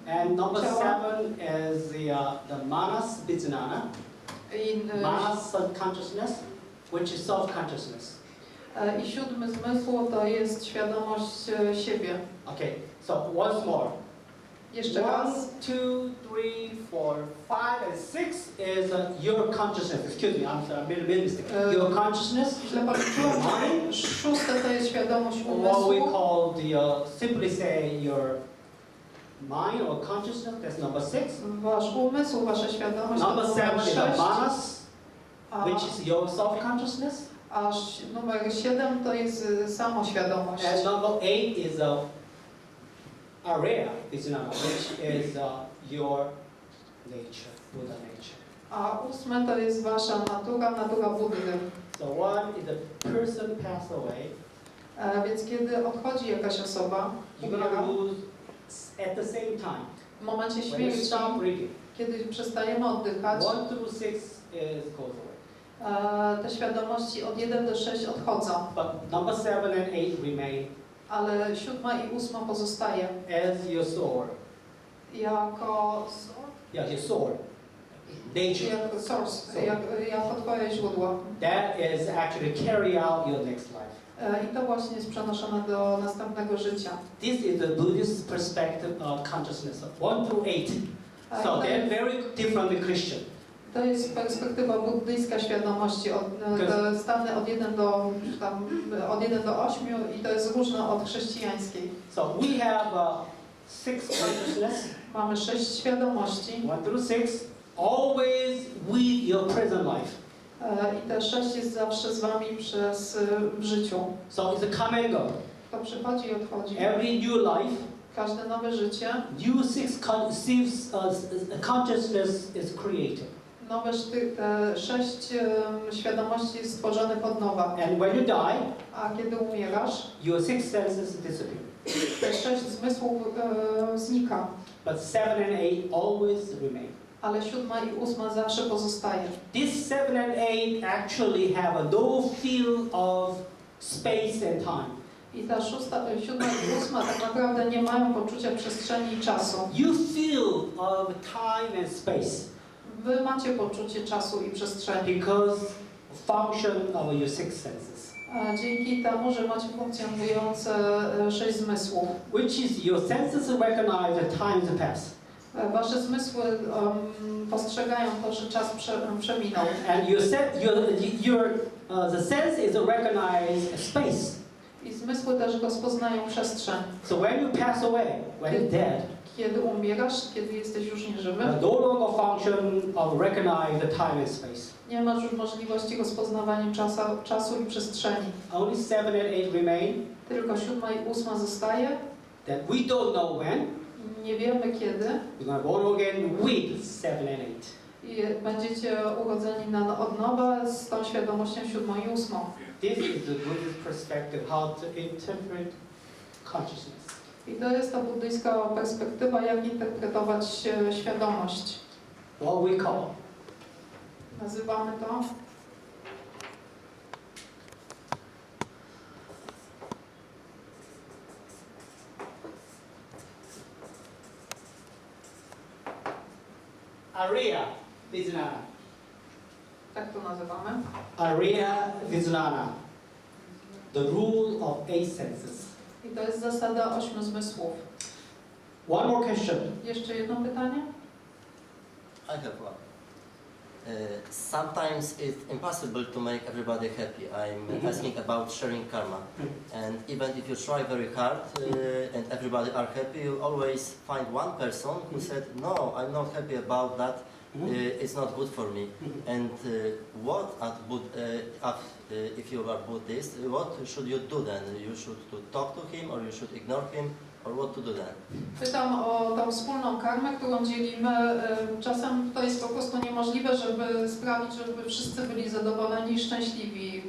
and number Ciała. 7 is the manas vijnana, manas consciousness, which is self-consciousness. I 7 zmysł to jest świadomość siebie. Okay, so once more. Jeszcze 1, raz. 2, 3, 4, 5, and 6 is your consciousness. Excuse me, I'm sorry, I made a mistake. Your consciousness, Źle policzyłam. mind, 6 to jest świadomość or what we umysłu. call simply say your mind or consciousness. That's number 6. Wasz umysł, wasza świadomość to Number 7 numer is 6. the manas, A, which is your self-consciousness. a numer 7 to jest samoświadomość. And number 8 is area vijnana, which is your nature, Buddha nature. A 8 to jest wasza natura Buddy. So one is the person passed away. Więc kiedy odchodzi jakaś osoba, You're umiera, gonna lose at the same time. w momencie When you śmierci, stop breathing, kiedy przestajemy oddychać, 1 through 6 goes away. te świadomości od 1 do 6 odchodzą, But number 7 and 8 remain ale 7 i 8 pozostaje as your soul. jako Yeah, your soul. Nature. jako source, jako twoje źródło. That is actually carry out your next life. I to właśnie jest przenoszone do następnego życia. This is the Buddhist perspective of consciousness, 1 through 8. So they're very different than Christian. To jest perspektywa buddyjska świadomości, te stany od 1 do, od 1 do 8 i to jest różne od chrześcijańskiej. So we have 6 consciousness, Mamy 6 świadomości 1 through 6, always with your present life. i te 6 jest zawsze z wami w życiu. So it's a come and go. To przychodzi i odchodzi. Every new life, Każde nowe życie, new 6 consciousness is created. nowe te 6 świadomości jest stworzonych od nowa. And when you die, A kiedy umierasz, your 6 senses disappear. te 6 zmysłów znika, But 7 and 8 always remain. ale 7 i 8 zawsze pozostaje. These 7 and 8 actually have no feel of space and time. I ta 7 i 8 tak naprawdę nie mają poczucia przestrzeni i czasu. You feel of time and space Wy macie poczucie czasu i przestrzeni. because function of your 6 senses, Dzięki temu, że macie funkcjonujące 6 zmysłów. which is your senses recognize that time has passed, Wasze zmysły postrzegają to, że czas przeminął. and your The sense is to recognize a space. I zmysły też rozpoznają przestrzeń. So when you pass away, when you're dead, Kiedy umierasz, kiedy jesteś już nieżywy, no longer function of recognize the time and space. nie masz już możliwości rozpoznawania czasu i przestrzeni. Only 7 and 8 remain. Tylko 7 i 8 zostaje. That we don't know when. Nie wiemy kiedy. We're going to go again with 7 and 8. I będziecie urodzeni od nowa z tą świadomością 7 i 8. This is the Buddhist perspective, how to interpret consciousness. I to jest ta buddyjska perspektywa, jak interpretować świadomość. What we call Nazywamy to Ariya Vijnana. tak to nazywamy. Ariya Vijnana. The rule of 8 senses. I to jest zasada 8 zmysłów. One more question. Jeszcze jedno pytanie? I have one. Sometimes it's impossible to make everybody happy. I'm asking about sharing karma. And even if you try very hard and everybody are happy, you always find one person who said, no, I'm not happy about that, it's not good for me. And if you are Buddhist, what should you do then? You should talk to him or you should ignore him? Or what to do then? Pytam o tą wspólną karmę, którą dzielimy. Czasem to jest po prostu niemożliwe, żeby sprawić, żeby wszyscy byli zadowoleni i szczęśliwi.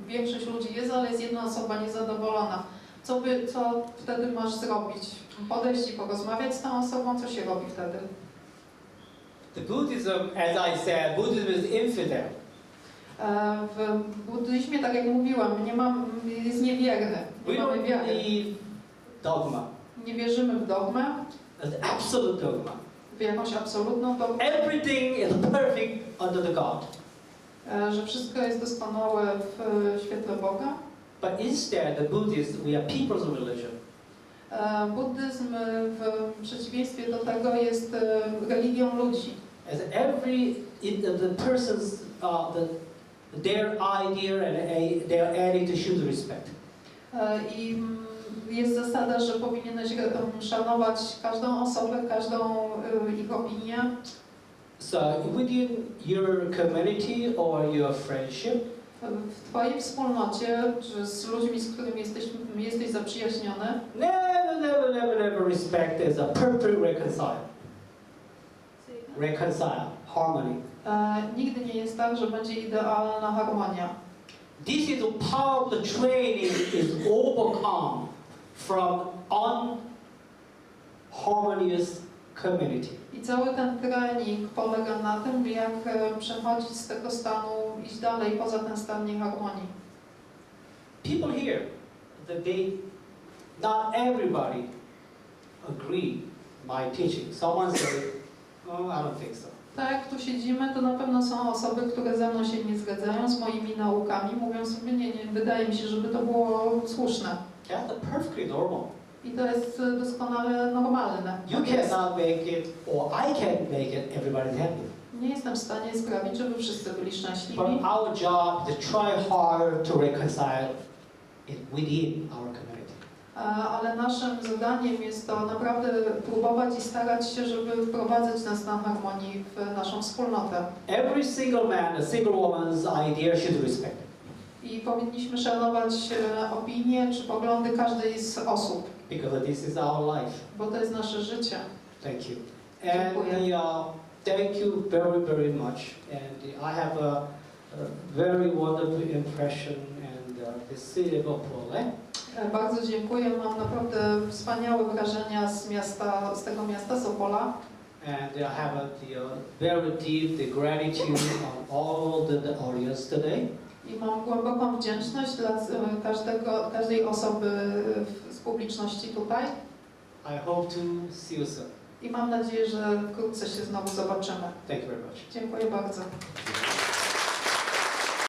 Większość ludzi jest, ale jest jedna osoba niezadowolona. Co wtedy masz zrobić? Podejść i porozmawiać z tą osobą? Co się robi wtedy? The Buddhism, as I said, Buddhism is infidel. W buddyzmie, tak jak mówiłam, jest niewierny. We Nie mamy don't wiary. believe dogma. Nie wierzymy w dogmę, An absolute dogma. w jakąś absolutną dogmę, Everything is perfect under the God. że wszystko jest doskonałe w świetle Boga. But instead, the Buddhists, we are people's religion. Buddyzm w przeciwieństwie do tego jest religią ludzi. As the person's, their idea and their attitude should respect. I jest zasada, że powinieneś szanować każdą osobę, każdą ich opinię. So within your community or your friendship, W Twojej wspólnocie, czy z ludźmi, z którymi jesteś zaprzyjaźniony, never respect as a perfect reconcile, harmony. nigdy nie jest tak, że będzie idealna harmonia. This is a part of the training is overcome from unharmonious community. I cały ten trening polega na tym, jak przechodzić z tego stanu, iść dalej poza ten stan nieharmonii. People here, not everybody agree my teaching. Someone say, oh, I don't think so. Tak jak tu siedzimy, to na pewno są osoby, które ze mną się nie zgadzają z moimi naukami. Mówią sobie, nie, wydaje mi się, żeby to było słuszne. That's perfectly normal. I to jest doskonale normalne. You cannot make it, or I can't make it, everybody's happy. Nie jestem w stanie sprawić, żeby wszyscy byli But szczęśliwi, our job is to try hard to reconcile it within our community. ale naszym zadaniem jest to naprawdę próbować i starać się, żeby wprowadzać ten stan harmonii w naszą wspólnotę. Every single man, a single woman's idea should respect it. I powinniśmy szanować opinie czy poglądy każdej z osób, Because this is our life. bo to jest nasze życie. Thank you. And thank you very, very much. And I have a very wonderful impression and the city of Opolu. Bardzo dziękuję. Mam naprawdę wspaniałe wrażenia z tego miasta, z Opola. And I have a very deep gratitude on all the audience today. I mam głęboką wdzięczność dla każdej osoby z publiczności tutaj. I hope to see you soon. I mam nadzieję, że wkrótce się znowu zobaczymy. Thank you very much. Dziękuję bardzo.